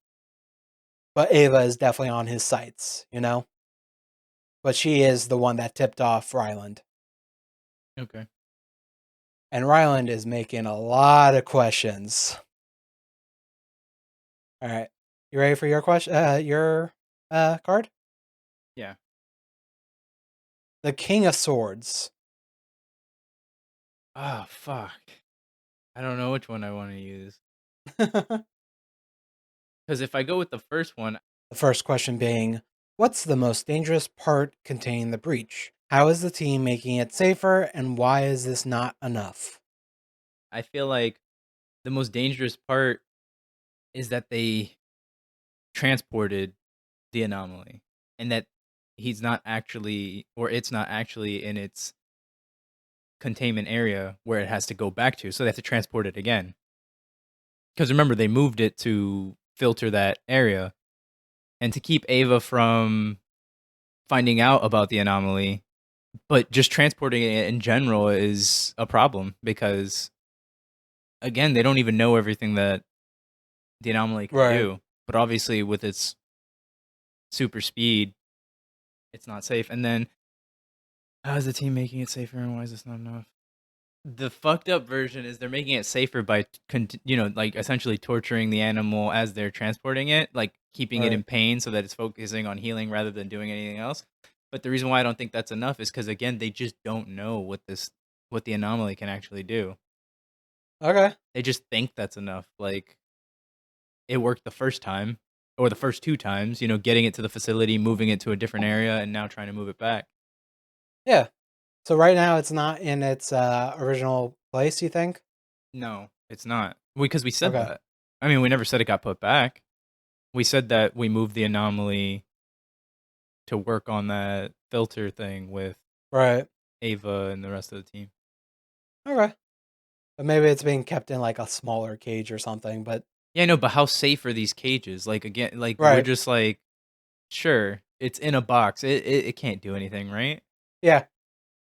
But Ava is definitely on his sights, you know? But she is the one that tipped off Ryland. Okay. And Ryland is making a lot of questions. All right. You ready for your question? Your card? Yeah. The King of Swords. Oh, fuck. I don't know which one I want to use. The Because if I go with the first one, first question being, what's the most dangerous part containing the breach? How is the team making it safer, and why is this not enough? I feel like the most dangerous part is that they transported the anomaly and that he's not actually, or it's not actually in its containment area where it has to go back to. So they have to transport it again. Because remember, they moved it to filter that area and to keep Ava from finding out about the anomaly. But just transporting it in general is a problem because, again, they don't even know everything that the anomaly can Right. do. But obviously, with its super speed, it's not safe. And then, how is the team making it safer, and why is this not enough? The fucked up version is they're making it safer by, like essentially torturing the animal as they're transporting it, like keeping it Right. in pain so that it's focusing on healing rather than doing anything else. But the reason why I don't think that's enough is because again, they just don't know what the anomaly can actually do. Okay. They just think that's enough. Like it worked the first time or the first two times, getting it to the facility, moving it to a different area, and now trying to move it back. Yeah. So right now it's not in its original place, you think? No, it's not. Because we said Okay. that. I mean, we never said it got put back. We said that we moved the anomaly to work on that filter thing with Right. Ava and the rest of the team. Okay. But maybe it's being kept in like a smaller cage or something, but Yeah, no, but how safe are these cages? Like again, like we're right. just like, sure, it's in a box. It can't do anything, right? Yeah.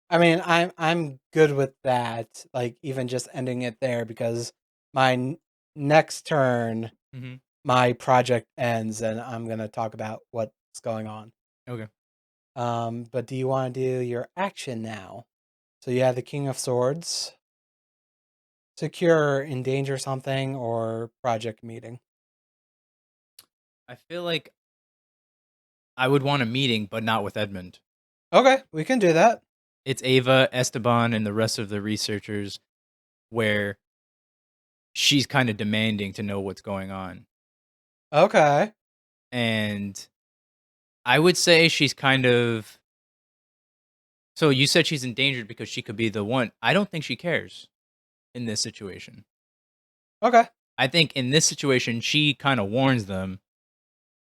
I mean, I'm good with that, like even just ending it there because my next turn Mm-hmm. my project ends and I'm going to talk about what's going on. Okay. But do you want to do your action now? So you have the King of Swords. secure, endanger something, or project meeting? I feel like I would want a meeting, but not with Edmund. Okay, we can do that. It's Ava, Esteban, and the rest of the researchers where she's kind of demanding to know what's going on. Okay. And I would say she's kind of. So you said she's endangered because she could be the one. I don't think she cares in this situation. Okay. I think in this situation, she kind of warns them,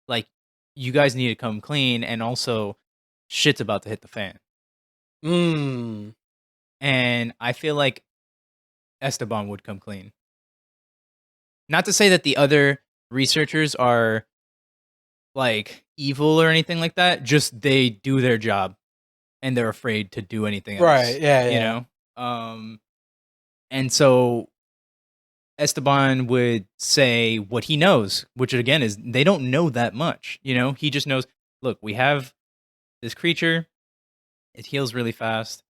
like, you guys need to come clean, and also shit's about to hit the fan. Mmm. And I feel like Esteban would come clean. Not to say that the other researchers are like evil or anything like that, just they do their job and they're afraid to do anything Right. else, Yeah. you Yeah. know? And so Esteban would say what he knows, which again is they don't know that much, you know? He just knows, look, we have this creature, it heals really fast.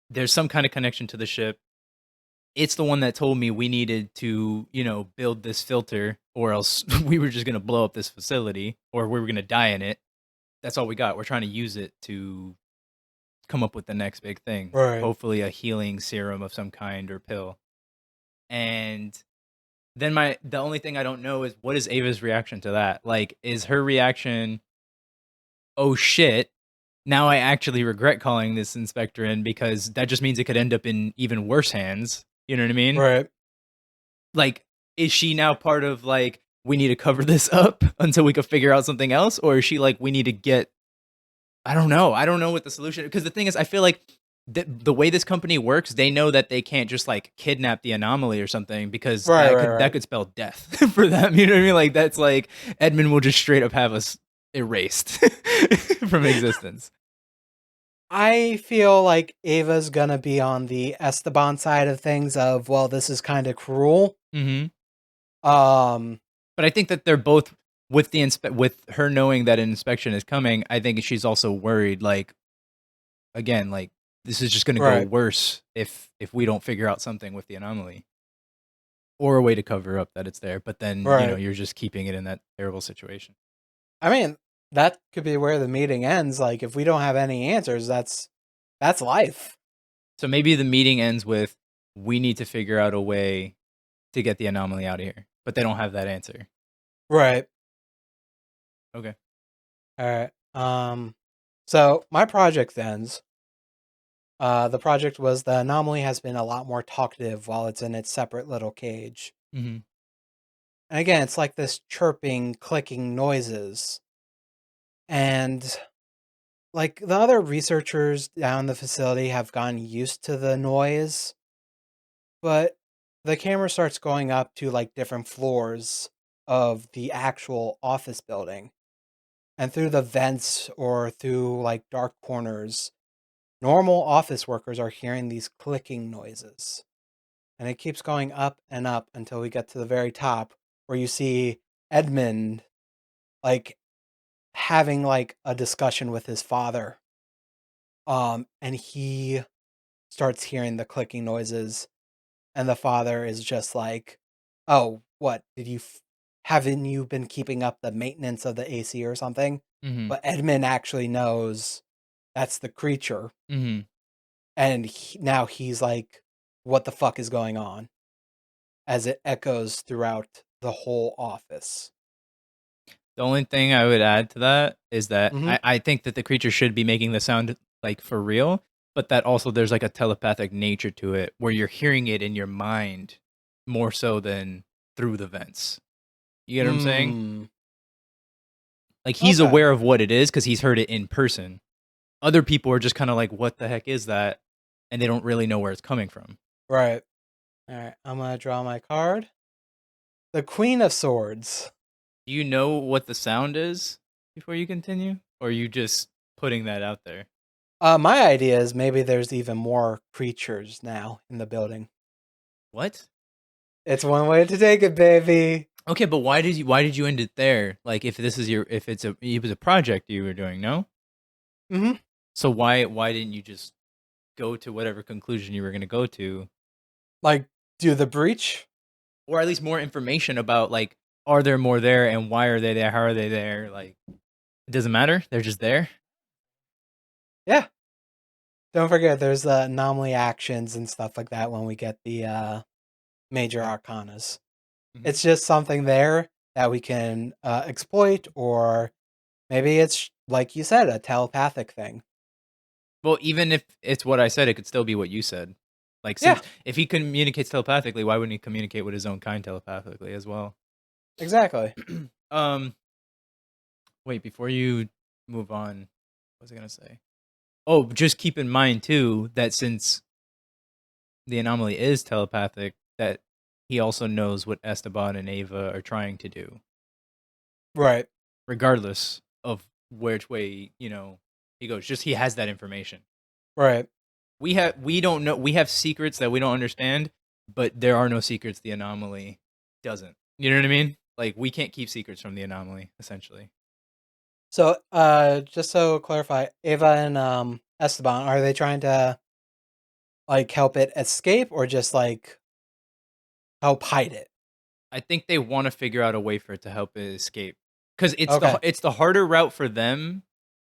There's some kind of connection to the ship. It's the one that told me we needed to, build this filter or else we were just going to blow up this facility or we were going to die in it. That's all we got. We're trying to use it to come up with the next big thing. Right. Hopefully a healing serum of some kind or pill. And then the only thing I don't know is what is Ava's reaction to that? Like, is her reaction, oh shit, now I actually regret calling this inspector in because that just means it could end up in even worse hands. You know what I mean? Right. Like, is she now part of like, we need to cover this up until we can figure out something else? Or is she like, we need to get, I don't know. I don't know what the solution, because the thing is, I feel like the way this company works, they know that they can't just like kidnap the anomaly or something because Right. that Right. could that Right. could spell death for them. You know what I mean? Like that's like Edmund will just straight up have us erased from existence. I feel like Ava's gonna be on the Esteban side of things. Of well, this is kind of cruel. Hmm. Um. But I think that they're both with with her knowing that an inspection is coming. I think she's also worried. Like again, like this is just going to go Right. worse if we don't figure out something with the anomaly or a way to cover up that it's there. But then Right. you're just keeping it in that terrible situation. I mean, that could be where the meeting ends. Like, if we don't have any answers, that's life. So maybe the meeting ends with we need to figure out a way to get the anomaly out of here, but they don't have that answer. Right. Okay. All right. So my project ends. The project was the anomaly has been a lot more talkative while it's in its separate little cage. Hmm. And again, it's like this chirping, clicking noises. And like the other researchers down the facility have gotten used to the noise, but the camera starts going up to like different floors of the actual office building. And through the vents or through like dark corners, normal office workers are hearing these clicking noises. And it keeps going up and up until we get to the very top where you see Edmund like having like a discussion with his father. And he starts hearing the clicking noises and the father is just like, "Oh, what? Haven't you been keeping up the maintenance of the AC or something?" Hmm. But Edmund actually knows that's the creature, Hmm. and now he's like, "What the fuck is going on?" As it echoes throughout the whole office. The only thing I would add to that is that Mhm. I think that the creature should be making the sound like for real, but that also there's like a telepathic nature to it where you're hearing it in your mind more so than through the vents. You get what I'm saying? Mm. Like he's Okay. aware of what it is because he's heard it in person. Other people are just kind of like, what the heck is that? And they don't really know where it's coming from. Right. All right. I'm gonna draw my card. The Queen of Swords. Do you know what the sound is before you continue? Or are you just putting that out there? My idea is maybe there's even more creatures now in the building. What? It's one way to take it, baby. Okay, but why did you end it there? Like if this is if it was a project you were doing, no? Hmm. So why didn't you just go to whatever conclusion you were going to go to? Like Do the breach? or at least more information about like, are there more there, and why are they there? How are they there? Like, it doesn't matter. They're just there. Yeah. Don't forget, there's anomaly actions and stuff like that when we get the major arcanas. Mm-hmm. It's just something there that we can exploit, or maybe it's, like you said, a telepathic thing. Well, even if it's what I said, it could still be what you said. Like, Yeah, since if he communicates telepathically, why wouldn't he communicate with his own kind telepathically as well? exactly. um, wait, before you move on, what was I gonna say? Oh, just keep in mind too that since the anomaly is telepathic, that he also knows what Esteban and Ava are trying to do, Right, regardless of which way he goes. Just he has that information. right. We don't know. We have secrets that we don't understand, but there are no secrets the anomaly doesn't. You know what I mean? Like, we can't keep secrets from the anomaly, essentially. So, just so clarify, Ava and Esteban, are they trying to like help it escape, or just like help hide it? I think they want to figure out a way for it to help it escape, because Okay, it's the harder route for them,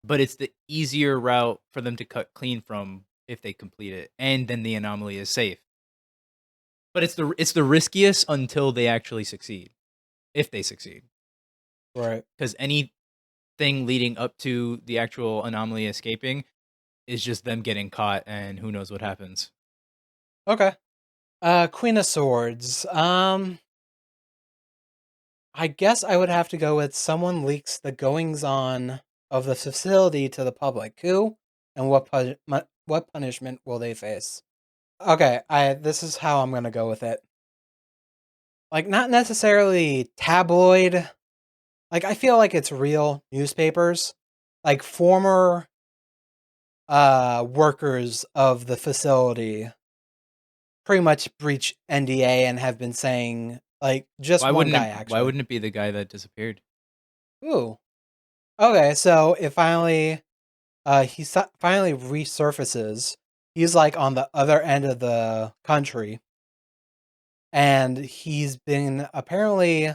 but it's the easier route for them to cut clean from if they complete it, and then the anomaly is safe. But it's the riskiest until they actually succeed, if they succeed, right. because anything leading up to the actual anomaly escaping is just them getting caught, and who knows what happens. Okay. Queen of Swords. I guess I would have to go with someone leaks the goings on of the facility to the public. Who and what punishment will they face? Okay, I this is how I'm gonna go with it. Like, not necessarily tabloid. Like, I feel like it's real newspapers, like former workers of the facility pretty much breach NDA and have been saying, like, just one guy Why actually. wouldn't it be the guy that disappeared? Ooh. Okay, so it finally finally resurfaces. He's like on the other end of the country, and he's been apparently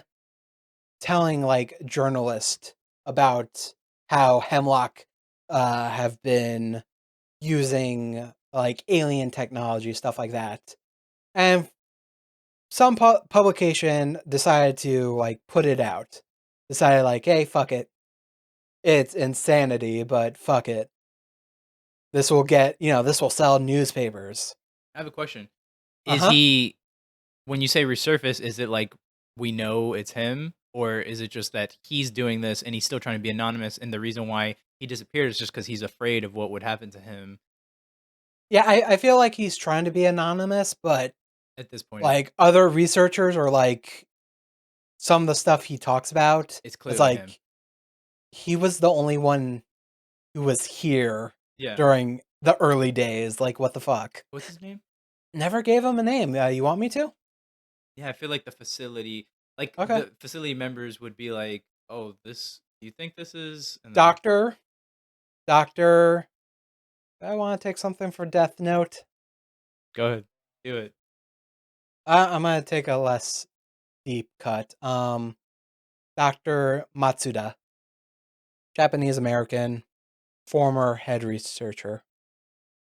telling like journalists about how Hemlock have been using like alien technology, stuff like that. And some publication decided to like put it out. Decided like, hey, fuck it. It's insanity, but fuck it. This will get, this will sell newspapers. I have a question. Is Uh-huh. he, when you say resurface, is it like we know it's him, or is it just that he's doing this and he's still trying to be anonymous, and the reason why he disappeared is just because he's afraid of what would happen to him Yeah, I feel like he's trying to be anonymous, but at this point? like other researchers, or like some of the stuff he talks about, It's it's clearly him. like he was the only one who was here Yeah. during the early days. Like, what the fuck? What's his name? Never gave him a name. You want me to? Yeah, I feel like Okay. the facility members would be like, "Oh, this. Do you think this is?" And then Doctor. Doctor. I want to take something for Death Note. go ahead, do it. I'm gonna take a less deep cut. Dr. Matsuda, Japanese American, former head researcher.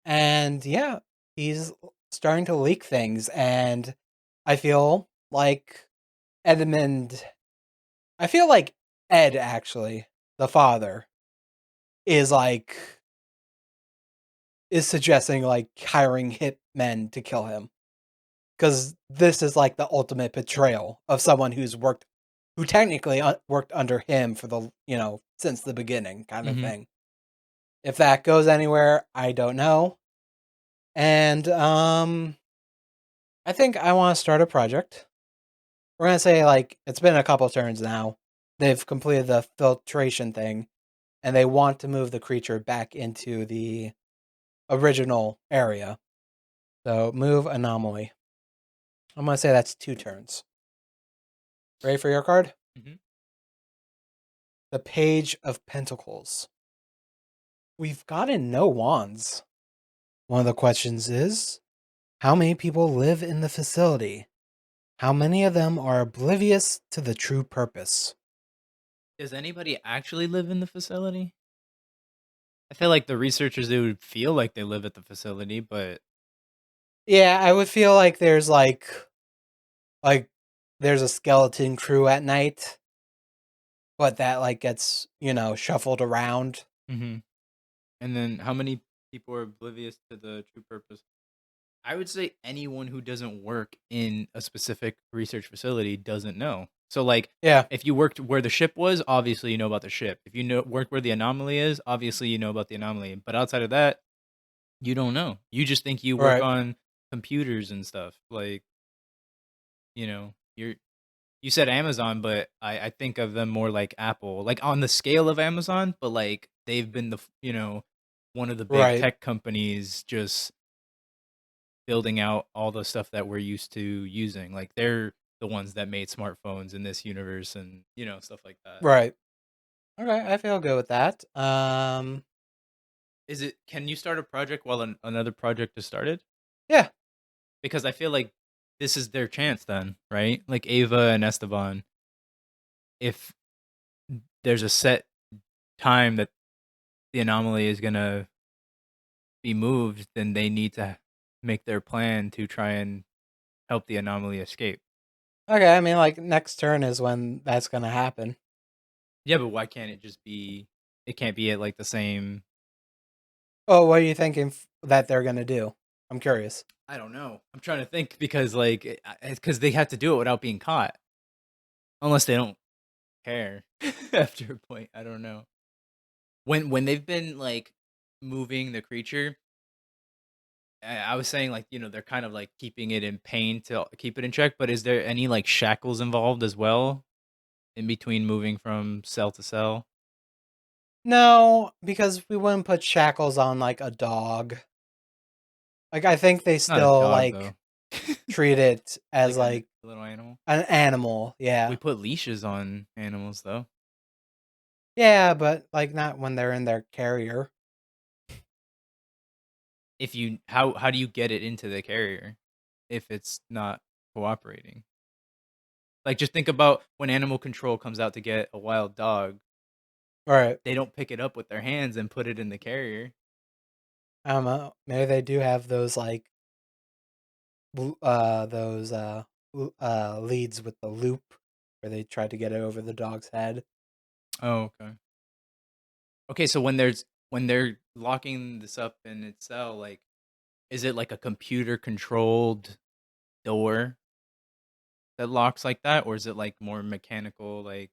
And yeah, he's starting to leak things, and I feel like Edmund I feel like Ed, actually, the father, is like is suggesting like hiring hitmen to kill him, because this is like the ultimate betrayal of someone who technically worked under him for the since the beginning, kind of Mm-hmm. thing. If that goes anywhere, I don't know. And I think I want to start a project. We're gonna say like it's been a couple turns now. They've completed the filtration thing, and they want to move the creature back into the original area. So move anomaly. I'm gonna say that's 2 turns. Ready for your card? Mm-hmm. The Page of Pentacles. We've gotten no wands. One of the questions is, How many people live in the facility? How many of them are oblivious to the true purpose? Does anybody actually live in the facility? I feel like the researchers, they would feel like they live at the facility, but Yeah, I would feel like like there's a skeleton crew at night, but that like gets, shuffled around. mhm. And then how many people are oblivious to the true purpose? I would say anyone who doesn't work in a specific research facility doesn't know. So, like, Yeah, if you worked where the ship was, obviously you know about the ship. If you know work where the anomaly is, obviously you know about the anomaly. But outside of that, you don't know. You just think you work right, on computers and stuff. Like, you said Amazon, but I think of them more like Apple, like on the scale of Amazon, but like they've been one of the big right, tech companies just building out all the stuff that we're used to using. Like they're the ones that made smartphones in this universe and stuff like that. right. Okay, I feel good with that. Can you start a project while another project is started? Yeah. Because I feel like this is their chance then, right? Like Ava and Esteban, if there's a set time that the anomaly is going to be moved, then they need to make their plan to try and help the anomaly escape. Okay, I mean, like next turn is when that's gonna happen. Yeah, but why can't it just be? It can't be at like the same. Oh, what are you thinking that they're gonna do? I'm curious. I don't know. I'm trying to think because because they have to do it without being caught, unless they don't care after a point. I don't know. When they've been like moving the creature, I was saying like they're kind of like keeping it in pain to keep it in check. But is there any like shackles involved as well in between moving from cell to cell? No, because we wouldn't put shackles on like a dog. Like I think they Not a still dog like though. treat it as Like like a little animal. an animal. We Yeah. put leashes on animals though. Yeah, but like not when they're in their carrier. If you how do you get it into the carrier if it's not cooperating? Like just think about when animal control comes out to get a wild dog, Right. they don't pick it up with their hands and put it in the carrier. I don't know. Maybe they do have those like leads with the loop where they tried to get it over the dog's head. Oh, okay. Okay, so when they're locking this up in its cell, like is it like a computer controlled door that locks like that, or is it like more mechanical, like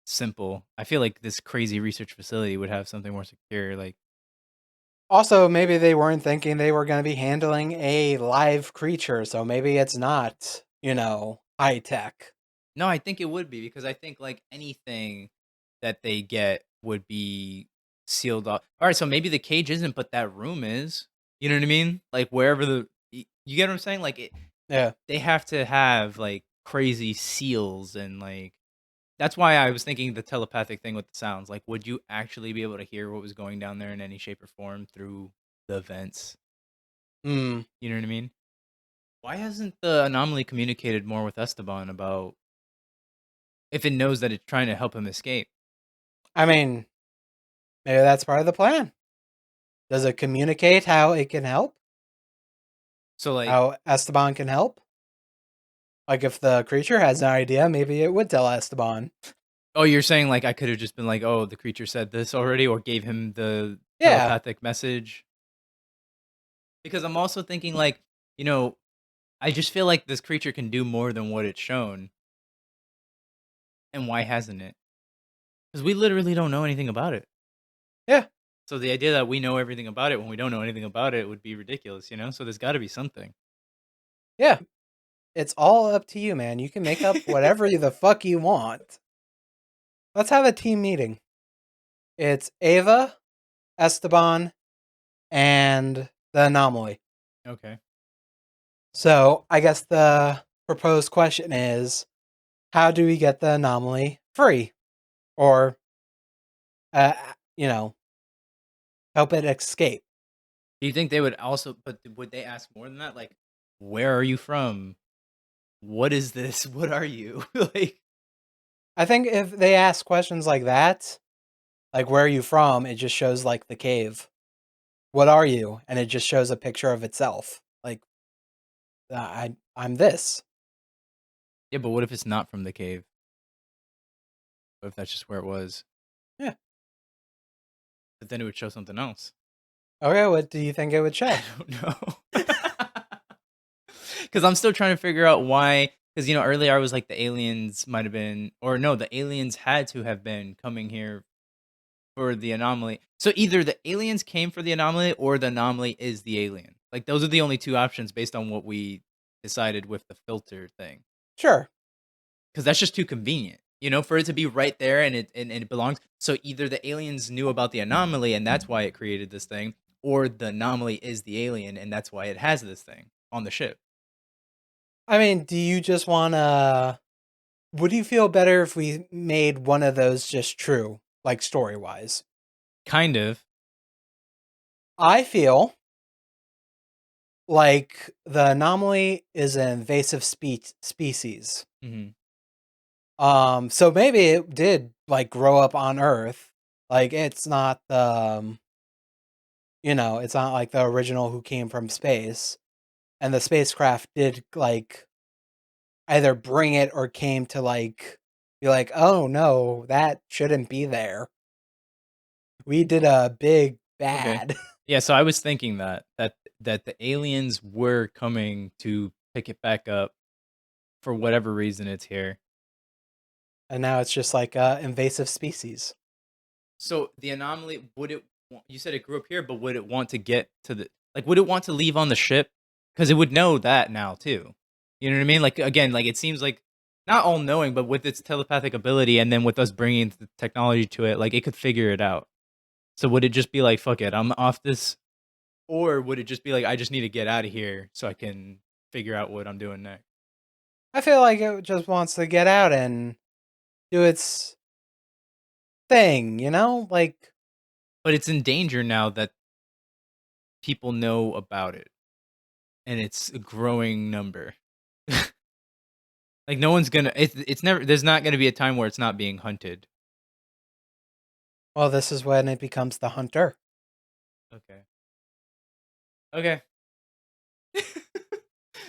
simple? I feel like this crazy research facility would have something more secure. Like, Also, maybe they weren't thinking they were going to be handling a live creature, so maybe it's not, high tech. no, I think it would be because I think like anything that they get would be sealed off. All right, so maybe the cage isn't, but that room is. You know what I mean? Like wherever you get what I'm saying? Like Yeah. they have to have like crazy seals and like that's why I was thinking the telepathic thing with the sounds. Like, would you actually be able to hear what was going down there in any shape or form through the vents? Hmm. You know what I mean? Why hasn't the anomaly communicated more with Esteban about if it knows that it's trying to help him escape? I mean, maybe that's part of the plan. Does it communicate how it can help? So, like, How Esteban can help? Like, if the creature has no idea, maybe it would tell Esteban. oh, you're saying like I could have just been like, oh, the creature said this already, or gave him the Yeah. telepathic message? Because I'm also thinking like, you know, I just feel like this creature can do more than what it's shown, and why hasn't it? Because we literally don't know anything about it. Yeah. So the idea that we know everything about it when we don't know anything about it would be ridiculous, you know? So there's got to be something. Yeah. It's all up to you, man. You can make up whatever the fuck you want. Let's have a team meeting. It's Ava, Esteban, and the anomaly. Okay. So I guess the proposed question is, how do we get the anomaly free? Or, uh, you know, help it escape? Do you think they would also, but would they ask more than that? Like, where are you from? What is this? What are you? Like, I think if they ask questions like that, like where are you from, it just shows like the cave. What are you? And it just shows a picture of itself. Like I'm this. yeah, but what if it's not from the cave? What if that's just where it was? Yeah. But then it would show something else. Okay, what do you think it would I show? don't know. Because I'm still trying to figure out why. Because earlier I was like the aliens might have been, or no, the aliens had to have been coming here for the anomaly. So either the aliens came for the anomaly, or the anomaly is the alien. Like those are the only two options based on what we decided with the filter thing. Sure. Because that's just too convenient, for it to be right there and it belongs. So either the aliens knew about the anomaly and that's why it created this thing, or the anomaly is the alien and that's why it has this thing on the ship. I mean, do you just wanna would you feel better if we made one of those just true, like story wise? Kind of. I feel like the anomaly is an invasive species. Hmm. So maybe it did like grow up on Earth. Like it's not the it's not like the original who came from space. And the spacecraft did like either bring it or came to like be like, oh no, that shouldn't be there. We did a big Okay. bad. Yeah, so I was thinking that the aliens were coming to pick it back up for whatever reason it's here. And now it's just like a invasive species. So the anomaly, would it? You said it grew up here, but would it want to get to the like? Would it want to leave on the ship? Because it would know that now too. You know what I mean? Like again, like it seems like not all knowing, but with its telepathic ability, and then with us bringing the technology to it, like it could figure it out. So would it just be like, fuck it, I'm off this, or would it just be like, I just need to get out of here so I can figure out what I'm doing next? I feel like it just wants to get out and do its thing, Like, But it's in danger now that people know about it, and it's a growing number. Like no one's gonna. It's never. There's not gonna be a time where it's not being hunted. well, this is when it becomes the hunter. Okay. Okay.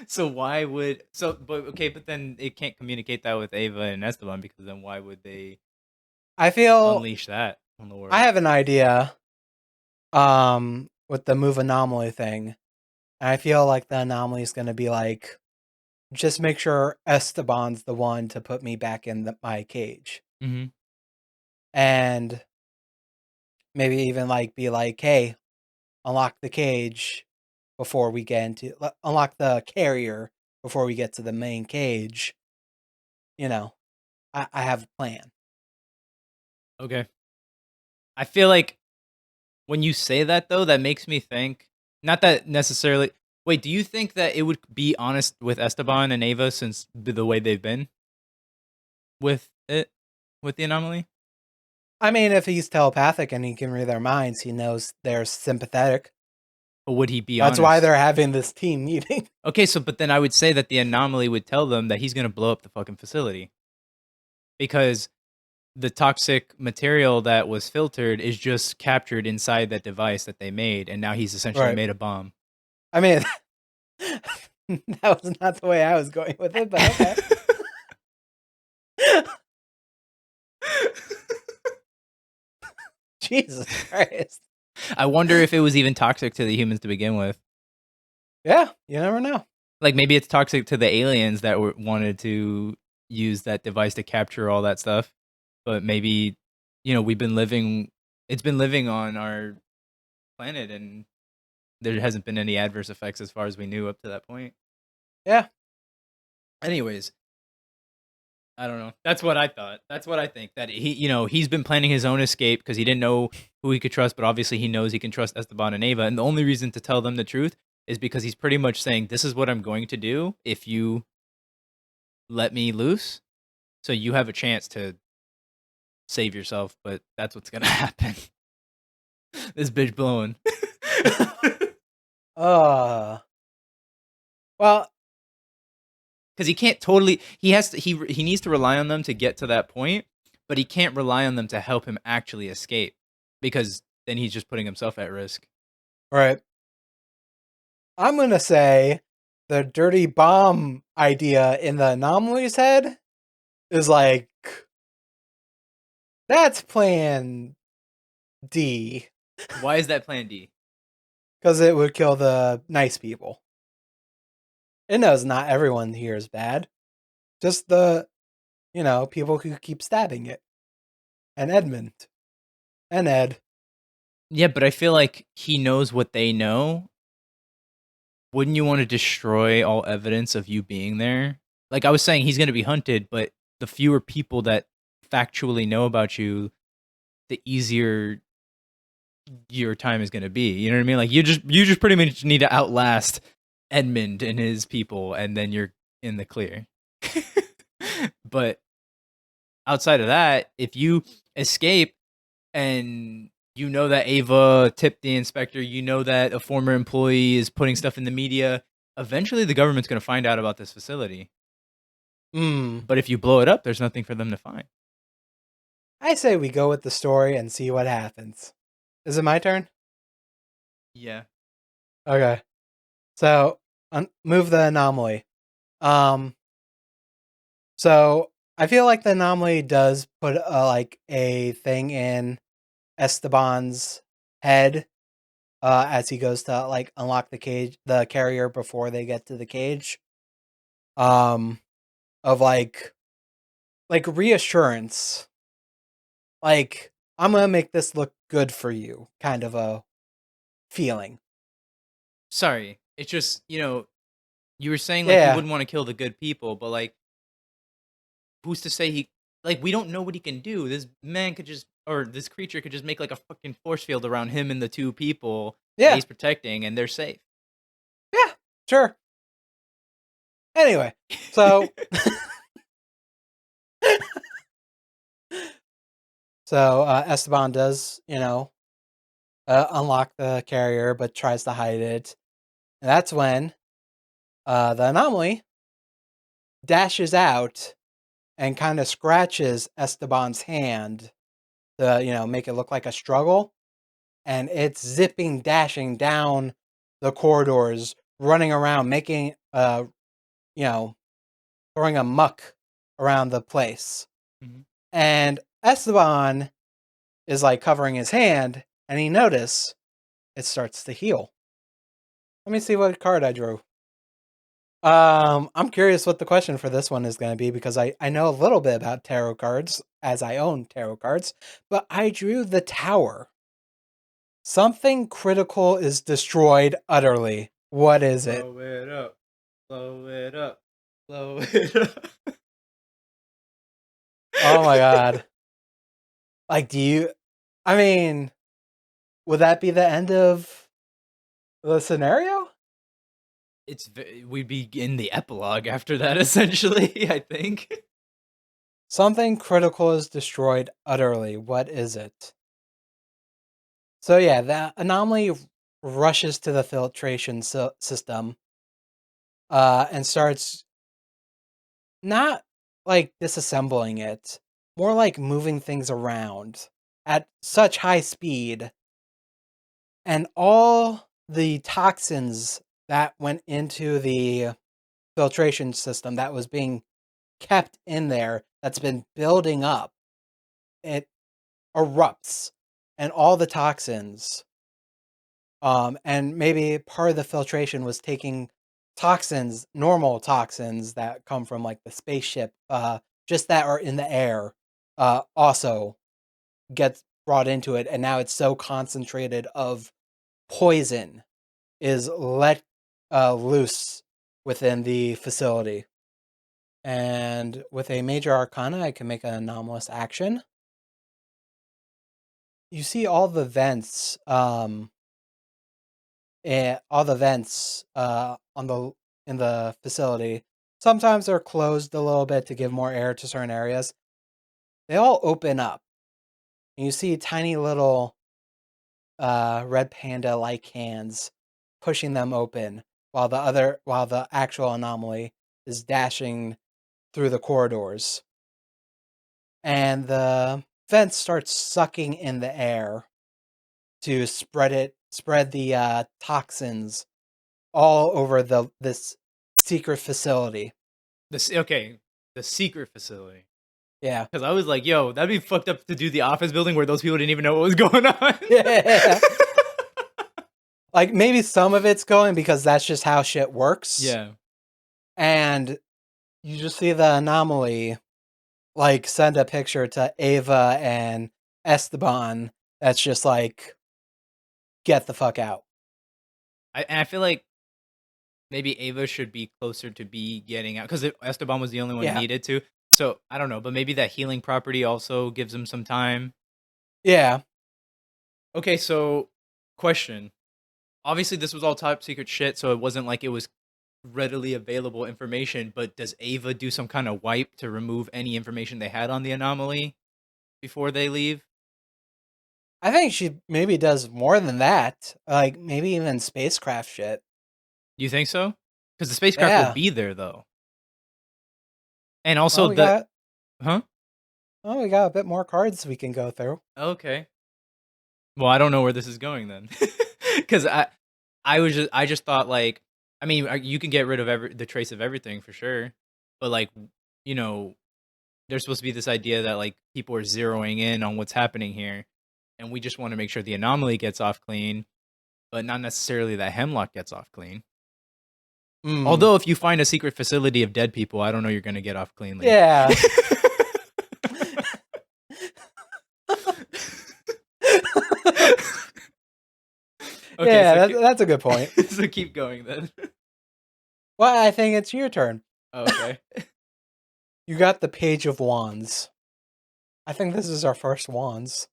So why would but okay, but then it can't communicate that with Ava and Esteban because then why would they I feel unleash that on the I world? have an idea with the move anomaly thing. And I feel like the anomaly is going to be like just make sure Esteban's the one to put me back in my cage. Mm-hmm. And maybe even like be like, "Hey, unlock the cage before we get into unlock the carrier before we get to the main cage." You know, I have a plan. Okay. I feel like when you say that though, that makes me think not that necessarily. Wait, do you think that it would be honest with Esteban and Ava since the way they've been with it with the anomaly? I mean, if he's telepathic and he can read their minds, he knows they're sympathetic. Or would he be That's why honest? they're having this team meeting. Okay, so but then I would say that the anomaly would tell them that he's going to blow up the fucking facility because the toxic material that was filtered is just captured inside that device that they made, and now he's essentially Right. made a bomb. I mean, that was not the way I was going with it, but okay. Jesus Christ. I wonder if it was even toxic to the humans to begin with. Yeah, you never know. Like maybe it's toxic to the aliens that wanted to use that device to capture all that stuff, but maybe we've been living. It's been living on our planet, and there hasn't been any adverse effects as far as we knew up to that point. Yeah. Anyways, I don't know. That's what I thought. That's what I think. That he's been planning his own escape because he didn't know who he could trust, but obviously he knows he can trust Esteban and Ava. And the only reason to tell them the truth is because he's pretty much saying, "This is what I'm going to do if you let me loose. So you have a chance to save yourself, but that's what's gonna happen." This bitch blowing. Uh, well, Because he can't he needs to rely on them to get to that point, but he can't rely on them to help him actually escape, because then he's just putting himself at risk. right. I'm gonna say the dirty bomb idea in the Anomaly's head is like, that's plan D. Why is that plan D? Because it would kill the nice people. It knows not everyone here is bad. Just the, people who keep stabbing it. And Edmund. And Ed. Yeah, but I feel like he knows what they know. Wouldn't you want to destroy all evidence of you being there? Like I was saying, he's going to be hunted, but the fewer people that factually know about you, the easier your time is going to be. You know what I mean? Like you just pretty much need to outlast Edmund and his people, and then you're in the clear. But outside of that, if you escape and you know that Ava tipped the inspector, you know that a former employee is putting stuff in the media, eventually the government's going to find out about this facility. Hmm. But if you blow it up, there's nothing for them to find. I say we go with the story and see what happens. Is it my turn? Yeah. Okay. So, move the anomaly. Um, so I feel like the anomaly does put a thing in Esteban's head as he goes to like unlock the carrier before they get to the cage. Um, of like reassurance, like I'm gonna make this look good for you, kind of a feeling. Sorry. It's just, you were saying like he Yeah, wouldn't want to kill the good people, but like who's to say he like we don't know what he can do. This man could just or this creature could just make like a fucking force field around him and the two people that yeah, he's protecting and they're safe. yeah, sure. Anyway, so Esteban does, unlock the carrier, but tries to hide it. And that's when the anomaly dashes out and kind of scratches Esteban's hand to, make it look like a struggle. And it's zipping, dashing down the corridors, running around, making, you know, throwing a muck around the place. Mhm. And Esteban is like covering his hand, and he notices it starts to heal. Let me see what card I drew. I'm curious what the question for this one is going to be because I know a little bit about tarot cards as I own tarot cards, but I drew the Tower. Something critical is destroyed utterly. What is it? Blow it up. Blow it up. Blow it up. Oh my god. Like, I mean, would that be the end of the scenario? We'd be in the epilogue after that, essentially. I think. Something critical is destroyed utterly. What is it? So yeah, the anomaly rushes to the filtration system and starts not like disassembling it, more like moving things around at such high speed. And all the toxins that went into the filtration system that was being kept in there, that's been building up, it erupts. And all the toxins, and maybe part of the filtration was taking toxins, normal toxins that come from like the spaceship, just that are in the air, also gets brought into it, and now it's so concentrated of poison is let loose within the facility. And with a major arcana, I can make an anomalous action. You see all the vents, all the vents on the in the facility. Sometimes they're closed a little bit to give more air to certain areas. They all open up, and you see tiny little red panda like hands pushing them open, while the actual anomaly is dashing through the corridors. And the vent starts sucking in the air to spread the toxins all over this secret facility. The secret facility. Yeah. Because I was like, yo, that'd be fucked up to do the office building where those people didn't even know what was going on. Yeah. Like, maybe some of it's going because that's just how shit works. Yeah. And you just see the anomaly, like, send a picture to Ava and Esteban that's just like, get the fuck out. I feel like maybe Ava should be closer to be getting out because Esteban was the only one Yeah. needed to. So I don't know, but maybe that healing property also gives him some time. Yeah. Okay, so question. Obviously, this was all top secret shit, so it wasn't like it was readily available information. But does Ava do some kind of wipe to remove any information they had on the anomaly before they leave? I think she maybe does more than that. Like, maybe even spacecraft shit. You think so? Because the spacecraft will Yeah. be there though, and Well, also we the got huh? well, we got a bit more cards we can go through. Okay. Well, I don't know where this is going then, because I just thought like, I mean, you can get rid of the trace of everything for sure, but like, you know, there's supposed to be this idea that like people are zeroing in on what's happening here, and we just want to make sure the anomaly gets off clean, but not necessarily that Hemlock gets off clean. Mm. Although if you find a secret facility of dead people, I don't know you're gonna get off cleanly. Yeah. Okay, Yeah, so that's a good point. so keep going then. Well, I think it's your turn. Okay. You got the Page of Wands. I think this is our first wands.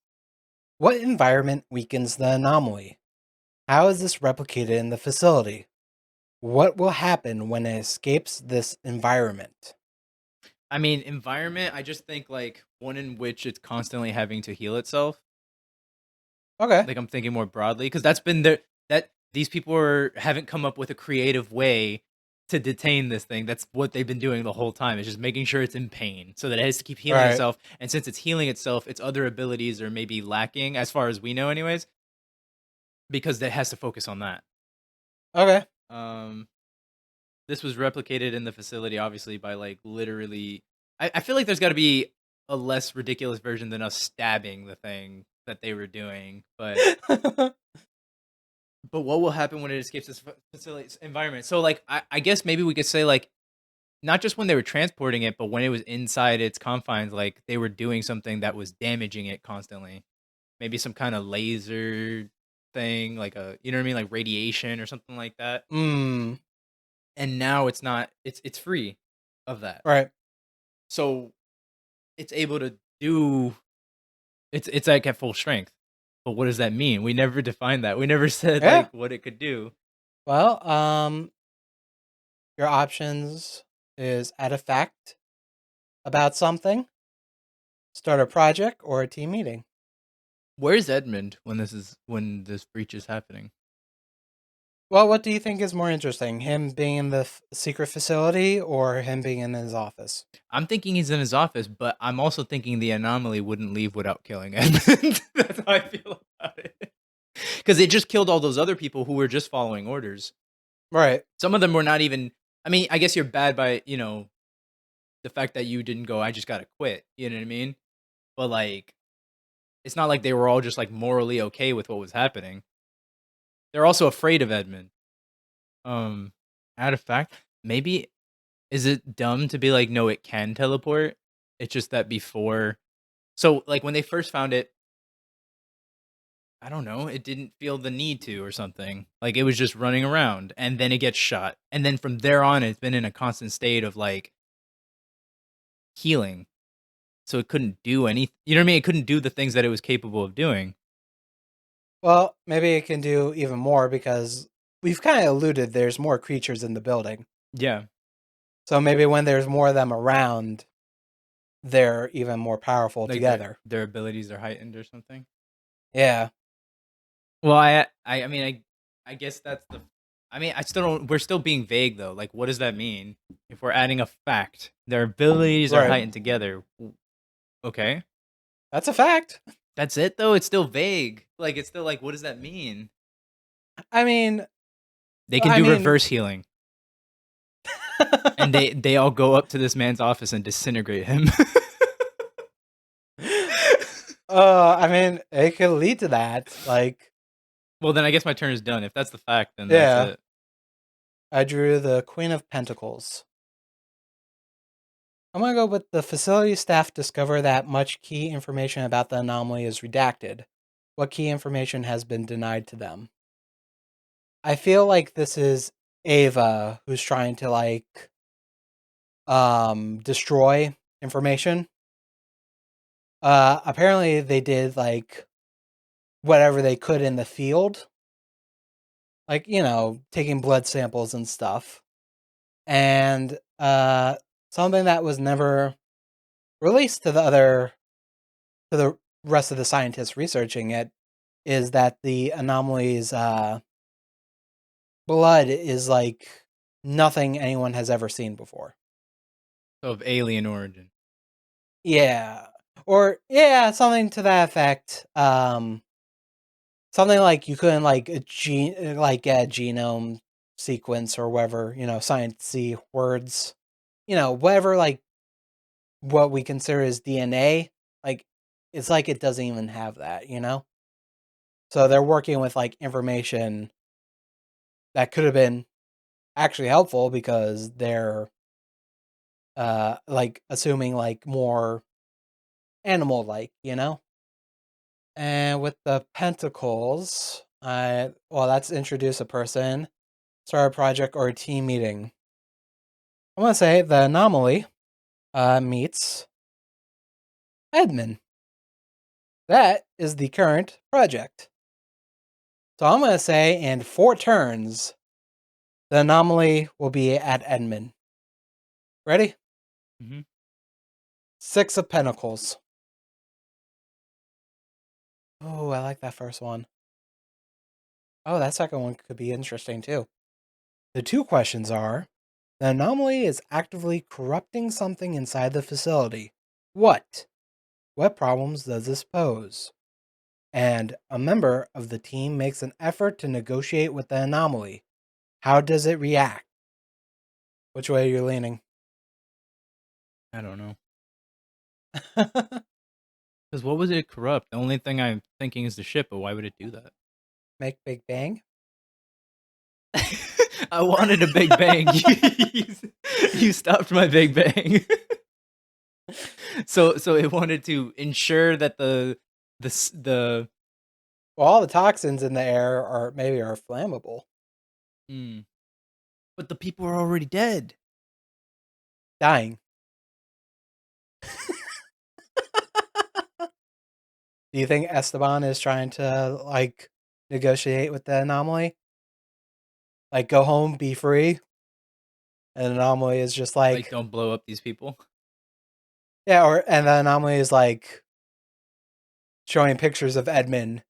What environment weakens the anomaly? How is this replicated in the facility? What will happen when it escapes this environment? I mean, environment, I just think like one in which it's constantly having to heal itself. Okay. Like I'm thinking more broadly because that's been that these people haven't come up with a creative way to detain this thing. That's what they've been doing the whole time. It's just making sure it's in pain so that it has to keep All healing right. itself. And since it's healing itself, its other abilities are maybe lacking as far as we know, anyways, because it has to focus on that. Okay. Um, this was replicated in the facility, obviously, by like literally. I feel like there's got to be a less ridiculous version than us stabbing the thing that they were doing, but what will happen when it escapes this facility's environment? So, like, I guess maybe we could say, like, not just when they were transporting it, but when it was inside its confines, like, they were doing something that was damaging it constantly. Maybe some kind of laser thing, like you know what I mean? Like radiation or something like that. Mm. And now it's not, it's free of that. Right. So it's able to do, it's like at full strength. But what does that mean? We never defined that. We never said, Yeah. like, what it could do. Well, your options is add a fact about something, start a project, or a team meeting. Where's Edmund when when this breach is happening? Well, what do you think is more interesting? Him being in the secret facility or him being in his office? I'm thinking he's in his office, but I'm also thinking the anomaly wouldn't leave without killing Edmund. That's how I feel about it. Because it just killed all those other people who were just following orders. Right. Some of them were not even. I mean, I guess you're bad by the fact that you didn't go. I just gotta quit. You know what I mean? But like, it's not like they were all just like morally okay with what was happening. They're also afraid of Edmund. Um, Out of fact, maybe is it dumb to be like, no, it can teleport? It's just that before, so like when they first found it, I don't know, it didn't feel the need to or something. Like it was just running around and then it gets shot. And then from there on, it's been in a constant state of like healing. So it couldn't do any, you know what I mean? It couldn't do the things that it was capable of doing. Well, maybe it can do even more because we've kind of alluded there's more creatures in the building. Yeah. So maybe when there's more of them around, they're even more powerful Like together. their abilities are heightened or something. Yeah. Well, I mean, I guess that's the I mean, I still don't. We're still being vague though. Like, what does that mean? If we're adding a fact, their abilities are Right. heightened together. Okay, That's a fact. that's it though. It's still vague. Like, it's still like, what does that mean? I mean, They can I do mean, reverse healing, and they all go up to this man's office and disintegrate him. I mean, it could lead to that. Like, Well, then I guess my turn is done. If that's the fact, then that's yeah, it. I drew the Queen of Pentacles. I'm gonna go with the facility staff discover that much key information about the anomaly is redacted. What key information has been denied to them? I feel like this is Ava who's trying to like destroy information. Apparently they did like whatever they could in the field. Like, taking blood samples and stuff. And something that was never released to the rest of the scientists researching it is that the anomaly's blood is like nothing anyone has ever seen before. So of alien origin. Yeah. Or yeah, something to that effect. Something like you couldn't like a genome sequence or whatever, sciencey words. Whatever like what we consider as DNA, like it's like it doesn't even have that. So they're working with like information that could have been actually helpful because they're like assuming like more animal like. And with the pentacles, that's introduce a person, start a project or a team meeting. I'm gonna say the anomaly meets admin. That is the current project. So I'm gonna say in 4 turns, the anomaly will be at admin. Ready? Mm-hmm. 6 of Pentacles. Oh, I like that first one. Oh, that second one could be interesting too. The 2 questions are: the anomaly is actively corrupting something inside the facility. What? What problems does this pose? And a member of the team makes an effort to negotiate with the anomaly. How does it react? Which way are you leaning? I don't know. Because what was it corrupt? The only thing I'm thinking is the ship, but why would it do that? Make Big Bang? I wanted a big bang. You stopped my big bang. So it wanted to ensure that the Well, all the toxins in the air are flammable. but the people are already dead. Dying. Do you think Esteban is trying to like negotiate with the anomaly? Like go home, be free? And the anomaly is just Like, like don't blow up these people. yeah, and the anomaly is like showing pictures of Edmund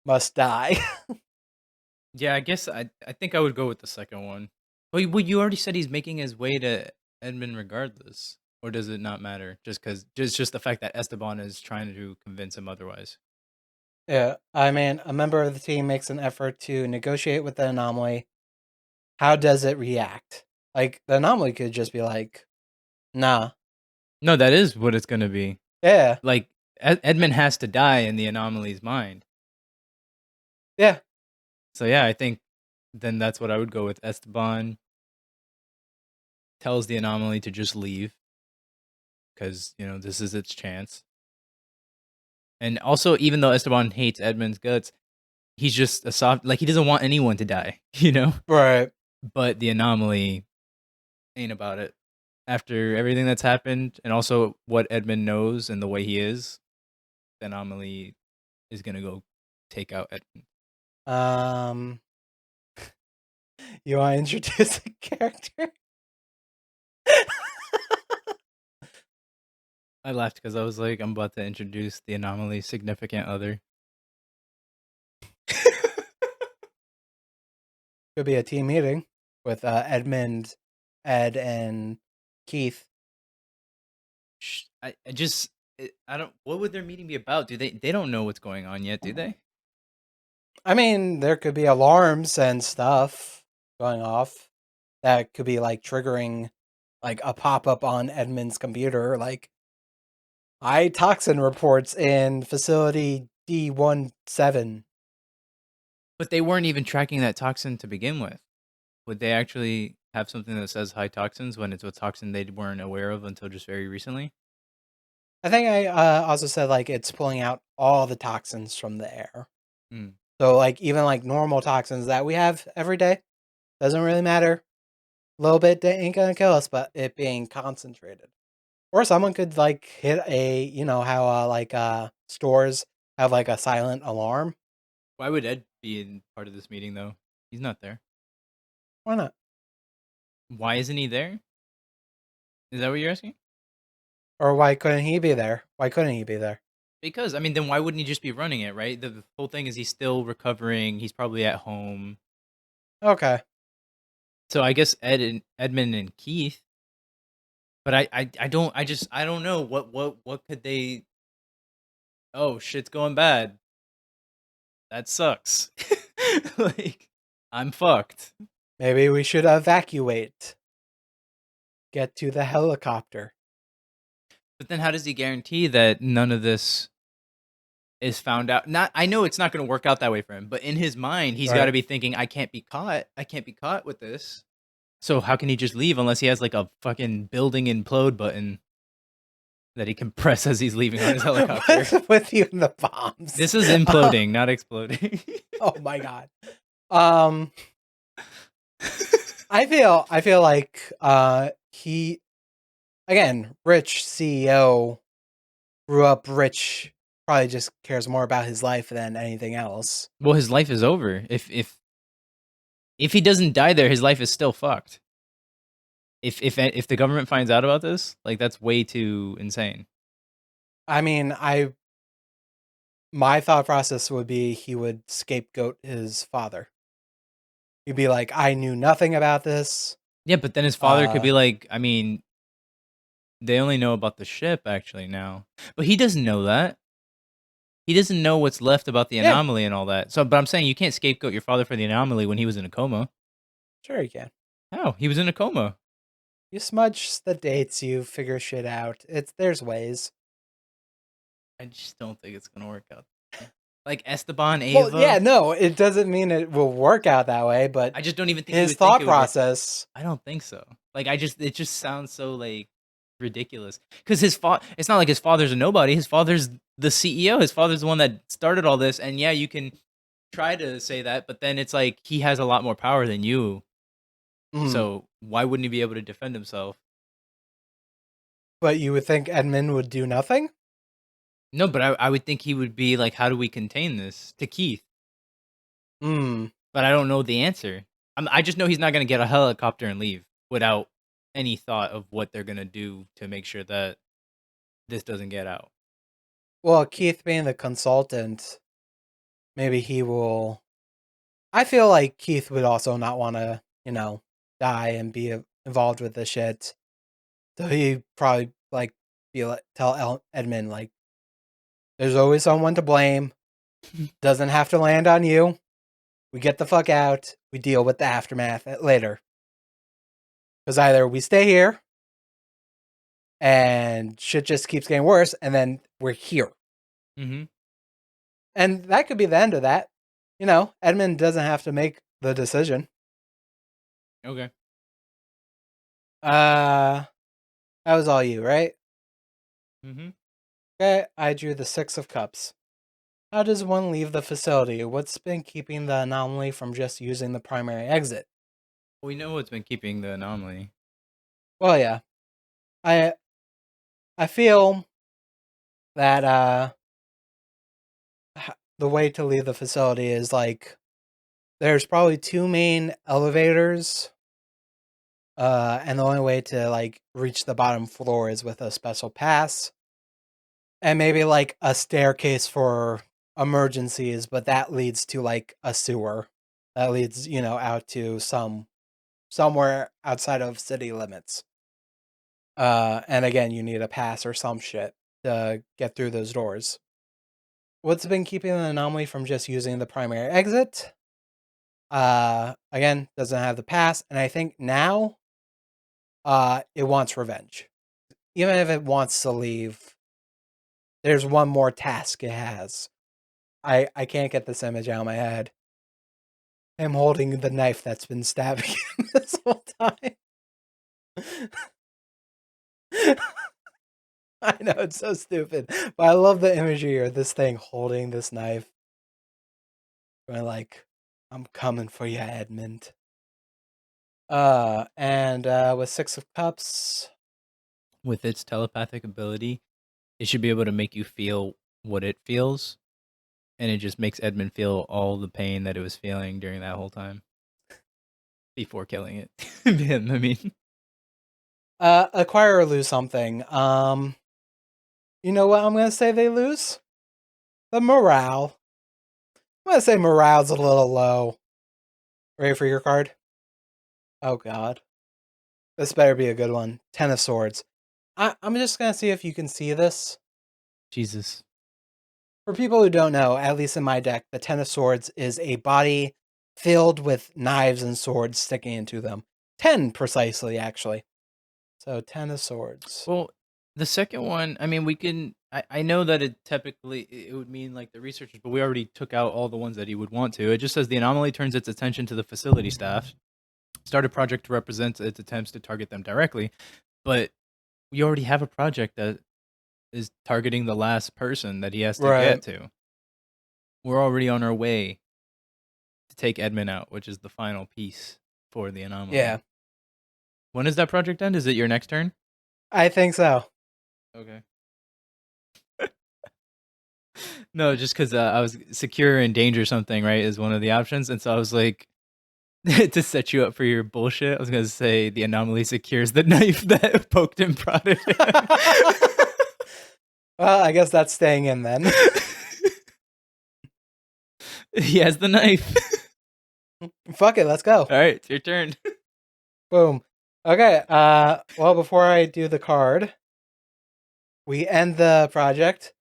must die. Yeah, I guess I think I would go with the second one. Well, you already said he's making his way to Edmund regardless, or does it not matter? Just the fact that Esteban is trying to convince him otherwise. Yeah, I mean, a member of the team makes an effort to negotiate with the anomaly. How does it react? Like the anomaly could just be like, "Nah." No, that is what it's gonna be. Yeah. Like Edmund has to die in the anomaly's mind. Yeah. So yeah, I think then that's what I would go with. Esteban tells the anomaly to just leave because this is its chance. And also, even though Esteban hates Edmund's guts, he's just a soft like he doesn't want anyone to die. Right. But the anomaly ain't about it. After everything that's happened, and also what Edmund knows and the way he is, the anomaly is gonna go take out Edmund. Um you want to introduce a character? I laughed because I was like, I'm about to introduce the anomaly's significant other. Could be a team meeting with Edmund, Ed, and Keith. I just I don't. What would their meeting be about? Do they don't know what's going on yet? Do they? I mean, there could be alarms and stuff going off that could be like triggering like a pop up on Edmund's computer, like high toxin reports in facility D17. But they weren't even tracking that toxin to begin with. Would they actually have something that says high toxins when it's a toxin they weren't aware of until just very recently? I think I also said like it's pulling out all the toxins from the air. Hmm. So like even like normal toxins that we have every day doesn't really matter. A little bit ain't gonna kill us, but it being concentrated. Or someone could like hit a how stores have like a silent alarm. Why would Ed be in part of this meeting though? He's not there. Why not? Why isn't he there? Is that what you're asking? Or why couldn't he be there? Why couldn't he be there? Because I mean, then why wouldn't he just be running it, right? The whole thing is he's still recovering. He's probably at home. Okay. So I guess Edmund and Keith. But I don't know what could they. Oh, shit's going bad. That sucks. Like, I'm fucked. Maybe we should evacuate. Get to the helicopter. But then how does he guarantee that none of this is found out? Not I know it's not going to work out that way for him, but in his mind, he's got to Right. be thinking, I can't be caught. I can't be caught with this. So how can he just leave unless he has like a fucking building implode button that he can press as he's leaving on his helicopter? What's with you and the bombs? This is imploding, not exploding. Oh my god. I feel like he, again, rich CEO, grew up rich, probably just cares more about his life than anything else. Well, his life is over. If he doesn't die there, his life is still fucked. If the government finds out about this, like that's way too insane. I mean, my thought process would be he would scapegoat his father. He'd be like, I knew nothing about this. Yeah, but then his father could be like, I mean, they only know about the ship actually now, but he doesn't know that. He doesn't know what's left about the Yeah, anomaly and all that. So, but I'm saying you can't scapegoat your father for the anomaly when he was in a coma. sure you can. How? He was in a coma. You smudge the dates, you figure shit out. There's ways. I just don't think it's gonna work out. Like Esteban, Well, Ava. yeah, no, it doesn't mean it will work out that way, but I just don't even think he his would think thought it would work. process. I don't think so. Like it just sounds so like ridiculous. Because it's not like his father's a nobody. His father's the CEO. His father's the one that started all this. And yeah, you can try to say that, but then it's like he has a lot more power than you. So why wouldn't he be able to defend himself? But you would think Edmund would do nothing? No, but I would think he would be like, how do we contain this to Keith? But I don't know the answer. I just know he's not going to get a helicopter and leave without any thought of what they're going to do to make sure that this doesn't get out. Well, Keith being the consultant, maybe he will. I feel like Keith would also not want to, die and be involved with the shit. So he probably like tell Edmund like, there's always someone to blame. Doesn't have to land on you. We get the fuck out. We deal with the aftermath later. Because either we stay here and shit just keeps getting worse, and then we're here. Mm-hmm. And that could be the end of that. Edmund doesn't have to make the decision. Okay. That was all you, right? Mm-hmm. Okay, I drew the Six of Cups. How does one leave the facility? What's been keeping the anomaly from just using the primary exit? We know what's been keeping the anomaly. Well, yeah. I feel that the way to leave the facility is like there's probably two main elevators, and the only way to like reach the bottom floor is with a special pass, and maybe like a staircase for emergencies, but that leads to like a sewer that leads, out to somewhere outside of city limits. And again, you need a pass or some shit to get through those doors. What's been keeping the anomaly from just using the primary exit? Again, doesn't have the pass, and I think now, it wants revenge. Even if it wants to leave, there's one more task it has. I can't get this image out of my head. Him holding the knife that's been stabbing him this whole time. I know, it's so stupid, but I love the imagery of this thing holding this knife. Going like, I'm coming for you, Edmund. And with Six of Cups, With its telepathic ability, it should be able to make you feel what it feels, and it just makes Edmund feel all the pain that it was feeling during that whole time before killing it. Him, I mean, acquire or lose something. You know what I'm gonna say they lose? The morale. I'm gonna say morale's a little low. Ready for your card? Oh god. This better be a good one. Ten of Swords. I'm just gonna see if you can see this. Jesus. For people who don't know, at least in my deck, the Ten of Swords is a body filled with knives and swords sticking into them. 10 precisely, actually. So 10 of Swords. Well, the second one, I mean, we can. I know that it typically it would mean like the researchers, but we already took out all the ones that he would want to. It just says the anomaly turns its attention to the facility staff. Start a project to represent its attempts to target them directly, but we already have a project that is targeting the last person that he has to get to. We're already on our way to take Edmund out, which is the final piece for the anomaly. Yeah. When does that project end? Is it your next turn? I think so. Okay. No, just because I was secure and danger something, right, is one of the options. And so I was like, to set you up for your bullshit, I was going to say the anomaly secures the knife that poked and prodded him. Well, I guess that's staying in then. He has the knife. Fuck it, let's go. All right, it's your turn. Boom. Okay, well, before I do the card, we end the project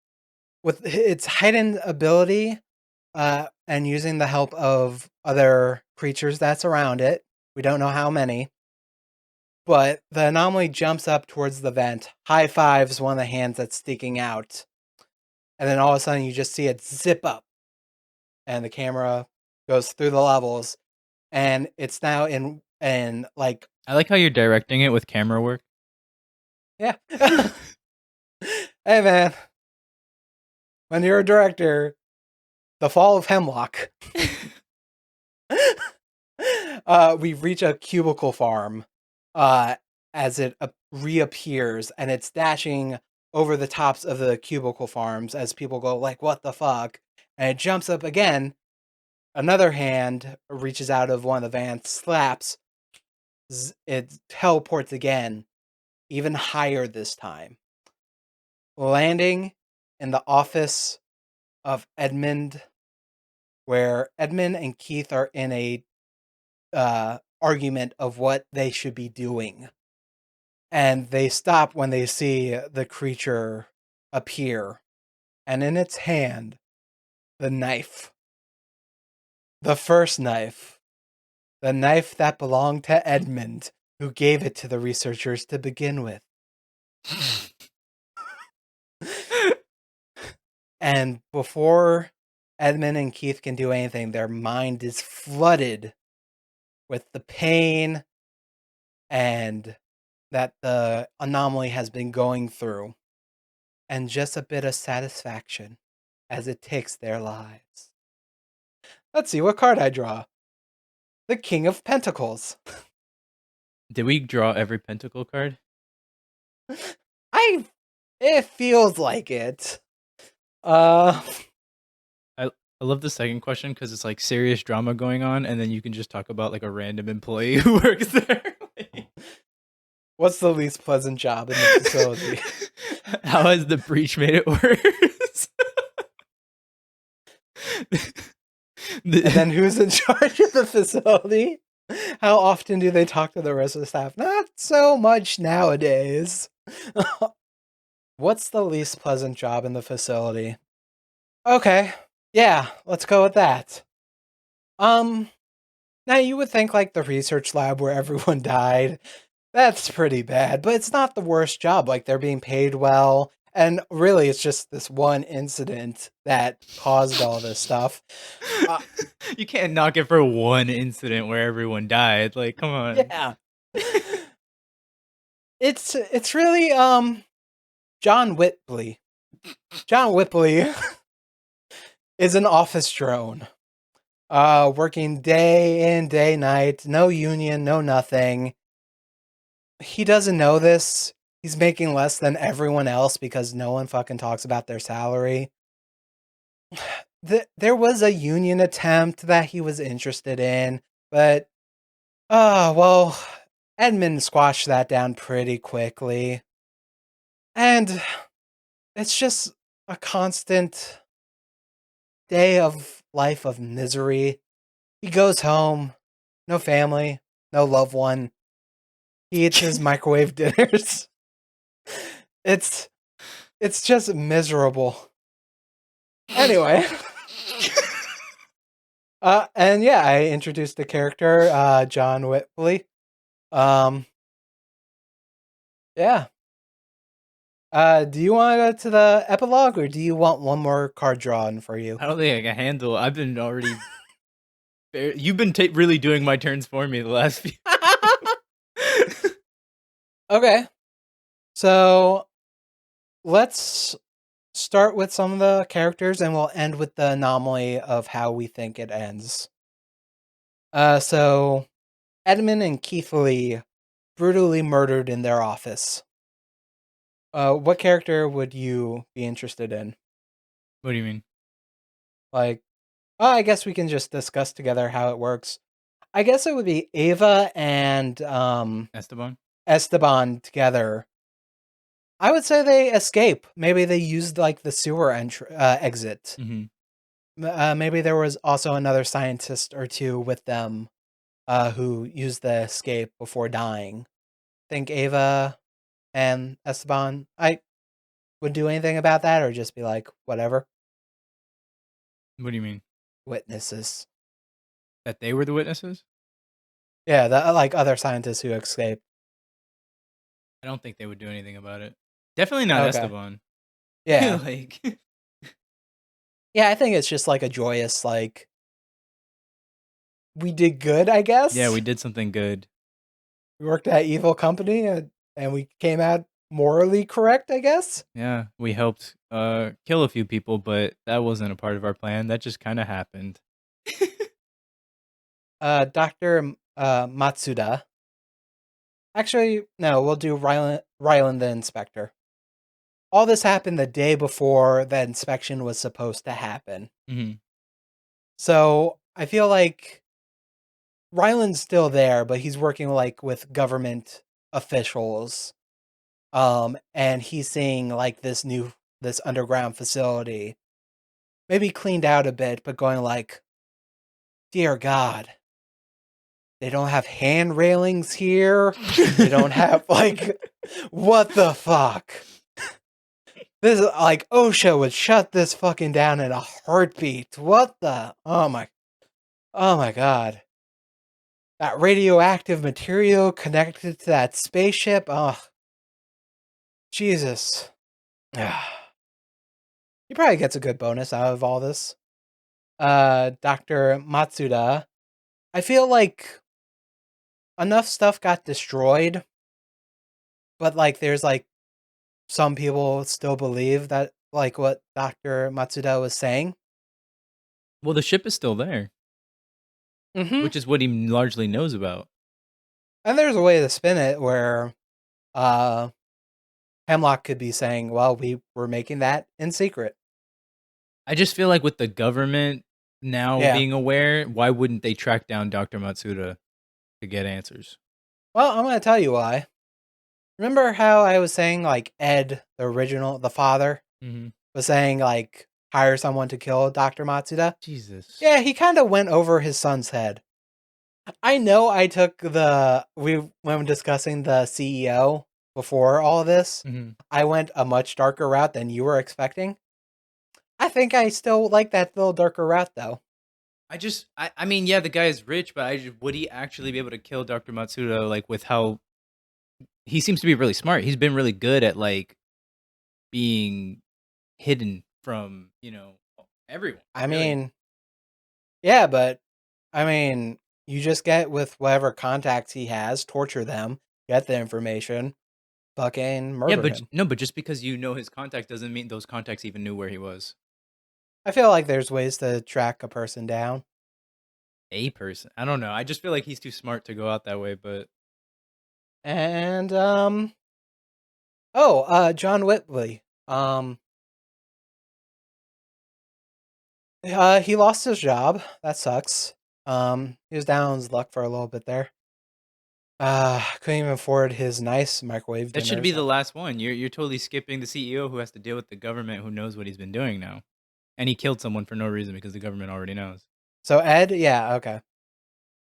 with its heightened ability, and using the help of other creatures that's around it. We don't know how many. But the anomaly jumps up towards the vent, high fives one of the hands that's sticking out, and then all of a sudden you just see it zip up, and the camera goes through the levels, and it's now in like, I like how you're directing it with camera work. yeah. Hey man, when you're a director, the fall of Hemlock. We reach a cubicle farm, as it reappears, and it's dashing over the tops of the cubicle farms as people go like, what the fuck? And it jumps up again. Another hand reaches out of one of the vans, slaps. It teleports again, even higher this time, landing in the office of Edmund, where Edmund and Keith are in a argument of what they should be doing. And they stop when they see the creature appear. And in its hand, the knife. The first knife. The knife that belonged to Edmund, who gave it to the researchers to begin with. And before Edmund and Keith can do anything, their mind is flooded with the pain and that the anomaly has been going through, and just a bit of satisfaction as it takes their lives. Let's see what card I draw. The King of Pentacles. Did we draw every pentacle card? It feels like it. I love the second question because it's like serious drama going on, and then you can just talk about like a random employee who works there. What's the least pleasant job in the facility? How has the breach made it worse? And then who's in charge of the facility? How often do they talk to the rest of the staff? Not so much nowadays. What's the least pleasant job in the facility? Okay, yeah, let's go with that. Now you would think like the research lab where everyone died, that's pretty bad, but it's not the worst job. Like they're being paid well, and really it's just this one incident that caused all this stuff. You can't knock it for one incident where everyone died. Like, come on. Yeah. It's really John Whitley. John Whitley is an office drone. Working day in, day night, no union, no nothing. He doesn't know this. He's making less than everyone else because no one fucking talks about their salary. There was a union attempt that he was interested in, but well, Edmund squashed that down pretty quickly. And it's just a constant day of life of misery. He goes home, no family, no loved one. He eats his microwave dinners. It's just miserable. Anyway. And yeah, I introduced the character, John Whitley. Yeah. Do you want to go to the epilogue, or do you want one more card drawn for you? I don't think I can handle. I've been already. You've been really doing my turns for me the last few. Okay. So let's start with some of the characters, and we'll end with the anomaly of how we think it ends. So Edmund and Keith Lee brutally murdered in their office. What character would you be interested in? What do you mean? Like, I guess we can just discuss together how it works. I guess it would be Ava and Esteban together. I would say they escape. Maybe they used like the sewer exit. Mm-hmm. Maybe there was also another scientist or two with them who used the escape before dying. Think Ava and Esteban. I would do anything about that, or just be like, whatever. What do you mean? Witnesses. That they were the witnesses? Yeah, the like other scientists who escaped. I don't think they would do anything about it. Definitely not Okay. Esteban. Yeah. Like. Yeah, I think it's just like a joyous, like, we did good, I guess. Yeah, we did something good. We worked at evil company and we came out morally correct, I guess. Yeah, we helped kill a few people, but that wasn't a part of our plan. That just kind of happened. Dr. Matsuda. Actually, no, we'll do Ryland the inspector. All this happened the day before the inspection was supposed to happen. Mm-hmm. So I feel like Ryland's still there, but he's working like with government officials. And he's seeing like this underground facility, maybe cleaned out a bit, but going like, dear God, they don't have hand railings here. They don't have like, what the fuck? This is like OSHA would shut this fucking down in a heartbeat. What the? Oh my God. That radioactive material connected to that spaceship. Oh, Jesus. He probably gets a good bonus out of all this. Dr. Matsuda. I feel like enough stuff got destroyed, but like there's like some people still believe that like what Dr. Matsuda was saying. Well, the ship is still there, which is what he largely knows about. And there's a way to spin it where Hemlock could be saying, well, we were making that in secret. I just feel like with the government now being aware, why wouldn't they track down Dr. Matsuda to get answers? Well, I'm going to tell you why. Remember how I was saying like Ed, the father, was saying like hire someone to kill Dr. Matsuda. Jesus. Yeah, he kind of went over his son's head. I know I took when discussing the CEO before all of this, Mhm. I went a much darker route than you were expecting. I think I still like that little darker route though. I mean, yeah, the guy is rich, but would he actually be able to kill Dr. Matsuda, like, with how he seems to be really smart. He's been really good at, like, being hidden from, everyone, I really. mean, yeah, but I mean, you just get with whatever contacts he has, torture them, get the information, fucking Yeah, murder but him. no, but just because you know his contact doesn't mean those contacts even knew where he was. I feel like there's ways to track a person down. A person. I don't know. I just feel like he's too smart to go out that way, but And John Whitley. Um he lost his job. That sucks. He was down on his luck for a little bit there. Couldn't even afford his nice microwave that should be dinners. the last one. You're totally skipping the CEO who has to deal with the government who knows what he's been doing now. And he killed someone for no reason because the government already knows. So Ed, yeah, okay.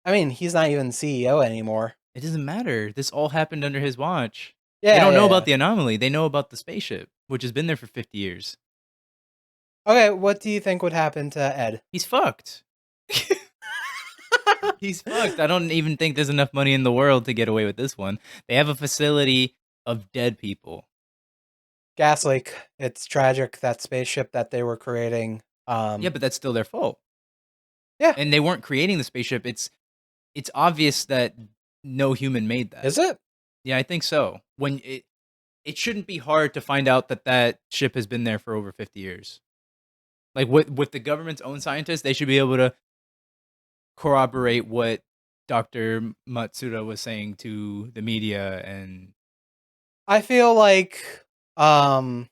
I mean, he's not even CEO anymore. It doesn't matter. This all happened under his watch. They Yeah, don't know yeah, yeah. about the anomaly. They know about the spaceship, which has been there for 50 years. Okay, what do you think would happen to Ed? He's fucked. He's fucked. I don't even think there's enough money in the world to get away with this one. They have a facility of dead people. Gas leak. It's tragic that spaceship that they were creating. Yeah, but that's still their fault. Yeah. And they weren't creating the spaceship. It's obvious that no human made that. Is it? Yeah, I think so. When it shouldn't be hard to find out that that ship has been there for over 50 years. Like with the government's own scientists, they should be able to corroborate what Dr. Matsuda was saying to the media. And I feel like um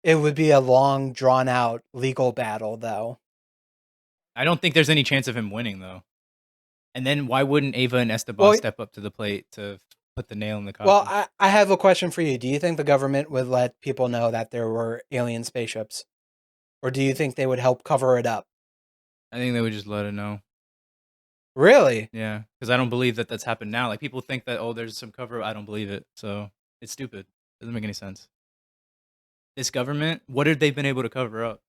it would be a long drawn out legal battle though. I don't think there's any chance of him winning though. And then why wouldn't Ava and Esteban Well, step up to the plate to put the nail in the well, coffin? I have a question for you. Do you think the government would let people know that there were alien spaceships? Or do you think they would help cover it up? I think they would just let it know. Really? Yeah, because I don't believe that that's happened now. Like people think that, oh, there's some cover. I don't believe it. So it's stupid. Doesn't make any sense. This government, what have they been able to cover up?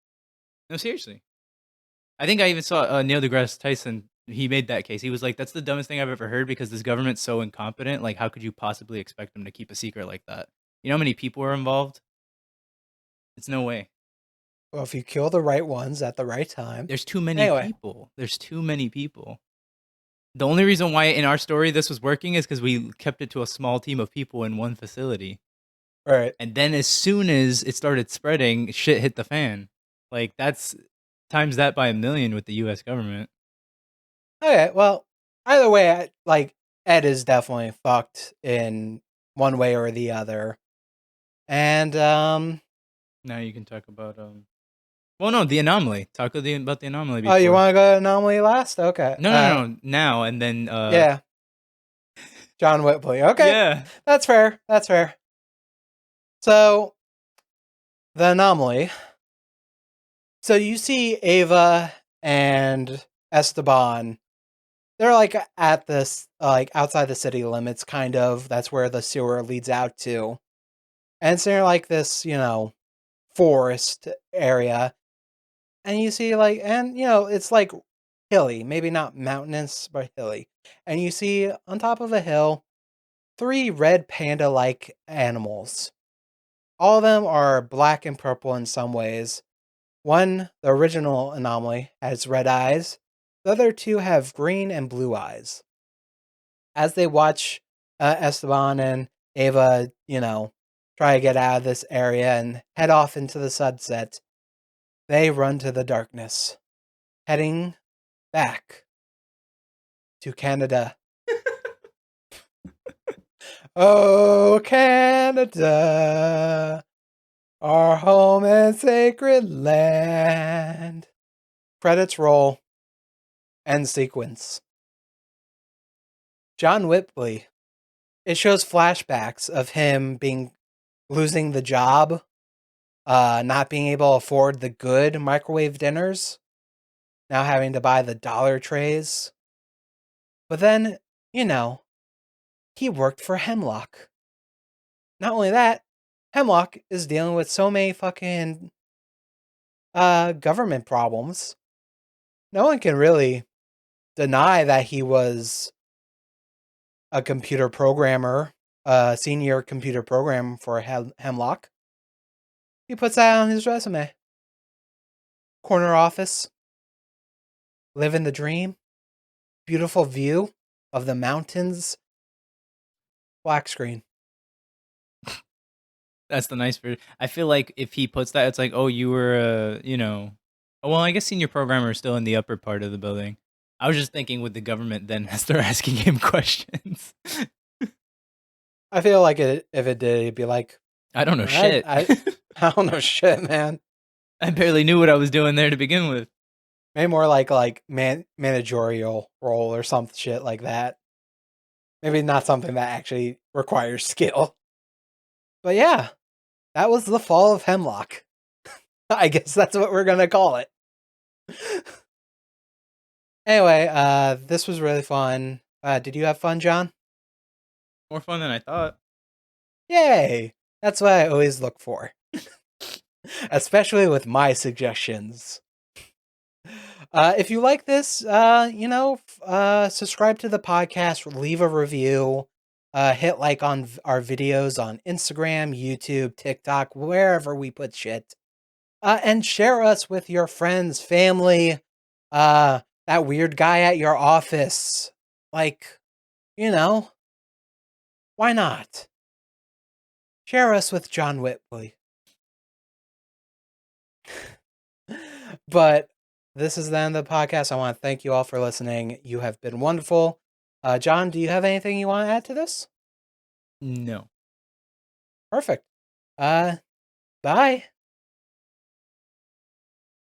No, seriously. I think I even saw Neil deGrasse Tyson. He made that case. He was like, "That's the dumbest thing I've ever heard because this government's so incompetent. Like, how could you possibly expect them to keep a secret like that? You know how many people are involved? It's no way. Well, if you kill the right ones at the right time. There's too many Anyway, people. There's too many people. The only reason why in our story this was working is because we kept it to a small team of people in one facility. all right. And then as soon as it started spreading, shit hit the fan. Like that's times that by a million with the US government. Okay, well, either way, like Ed is definitely fucked in one way or the other. And Now you can talk about well no, the anomaly. Talk about the anomaly oh, you before. want to go to Anomaly last? Okay. No, now and then Yeah, John Whitley. Okay, yeah. that's fair. That's fair. So the Anomaly. So you see Ava and Esteban. They're like at this, like outside the city limits, kind of. That's where the sewer leads out to, and it's near like this, forest area. And you see like, and it's like hilly, maybe not mountainous, but hilly. And you see on top of a hill three red panda-like animals. All of them are black and purple in some ways. One, the original anomaly, has red eyes. The other two have green and blue eyes. As they watch Esteban and Ava, try to get out of this area and head off into the sunset, they run to the darkness, heading back to Canada. Oh, Canada, our home and sacred land. Credits roll. End sequence. John Whitley. It shows flashbacks of him losing the job not being able to afford the good microwave dinners, now having to buy the dollar trays. But then, he worked for Hemlock. Not only that, Hemlock is dealing with so many fucking government problems. No one can really deny that he was a computer programmer, a senior computer programmer for Hemlock. He puts that on his resume. Corner office, living the dream, beautiful view of the mountains, black screen. That's the nice version. I feel like if he puts that, it's like, oh, you were, oh, well, I guess senior programmer is still in the upper part of the building. I was just thinking with the government then start asking him questions. I feel like if it did, it'd be like, I don't know shit. I don't know shit, man. I barely knew what I was doing there to begin with. Maybe more like managerial role or some shit like that. Maybe not something that actually requires skill. But yeah, that was the fall of Hemlock. I guess that's what we're gonna call it. Anyway, this was really fun. Did you have fun, John? More fun than I thought. Yay! That's what I always look for. Especially with my suggestions. If you like this, subscribe to the podcast, leave a review, hit like on our videos on Instagram, YouTube, TikTok, wherever we put shit. And share us with your friends, family, that weird guy at your office. Like, why not? Share us with John Whitley. But this is the end of the podcast. I want to thank you all for listening. You have been wonderful. John, do you have anything you want to add to this? No. Perfect. Bye.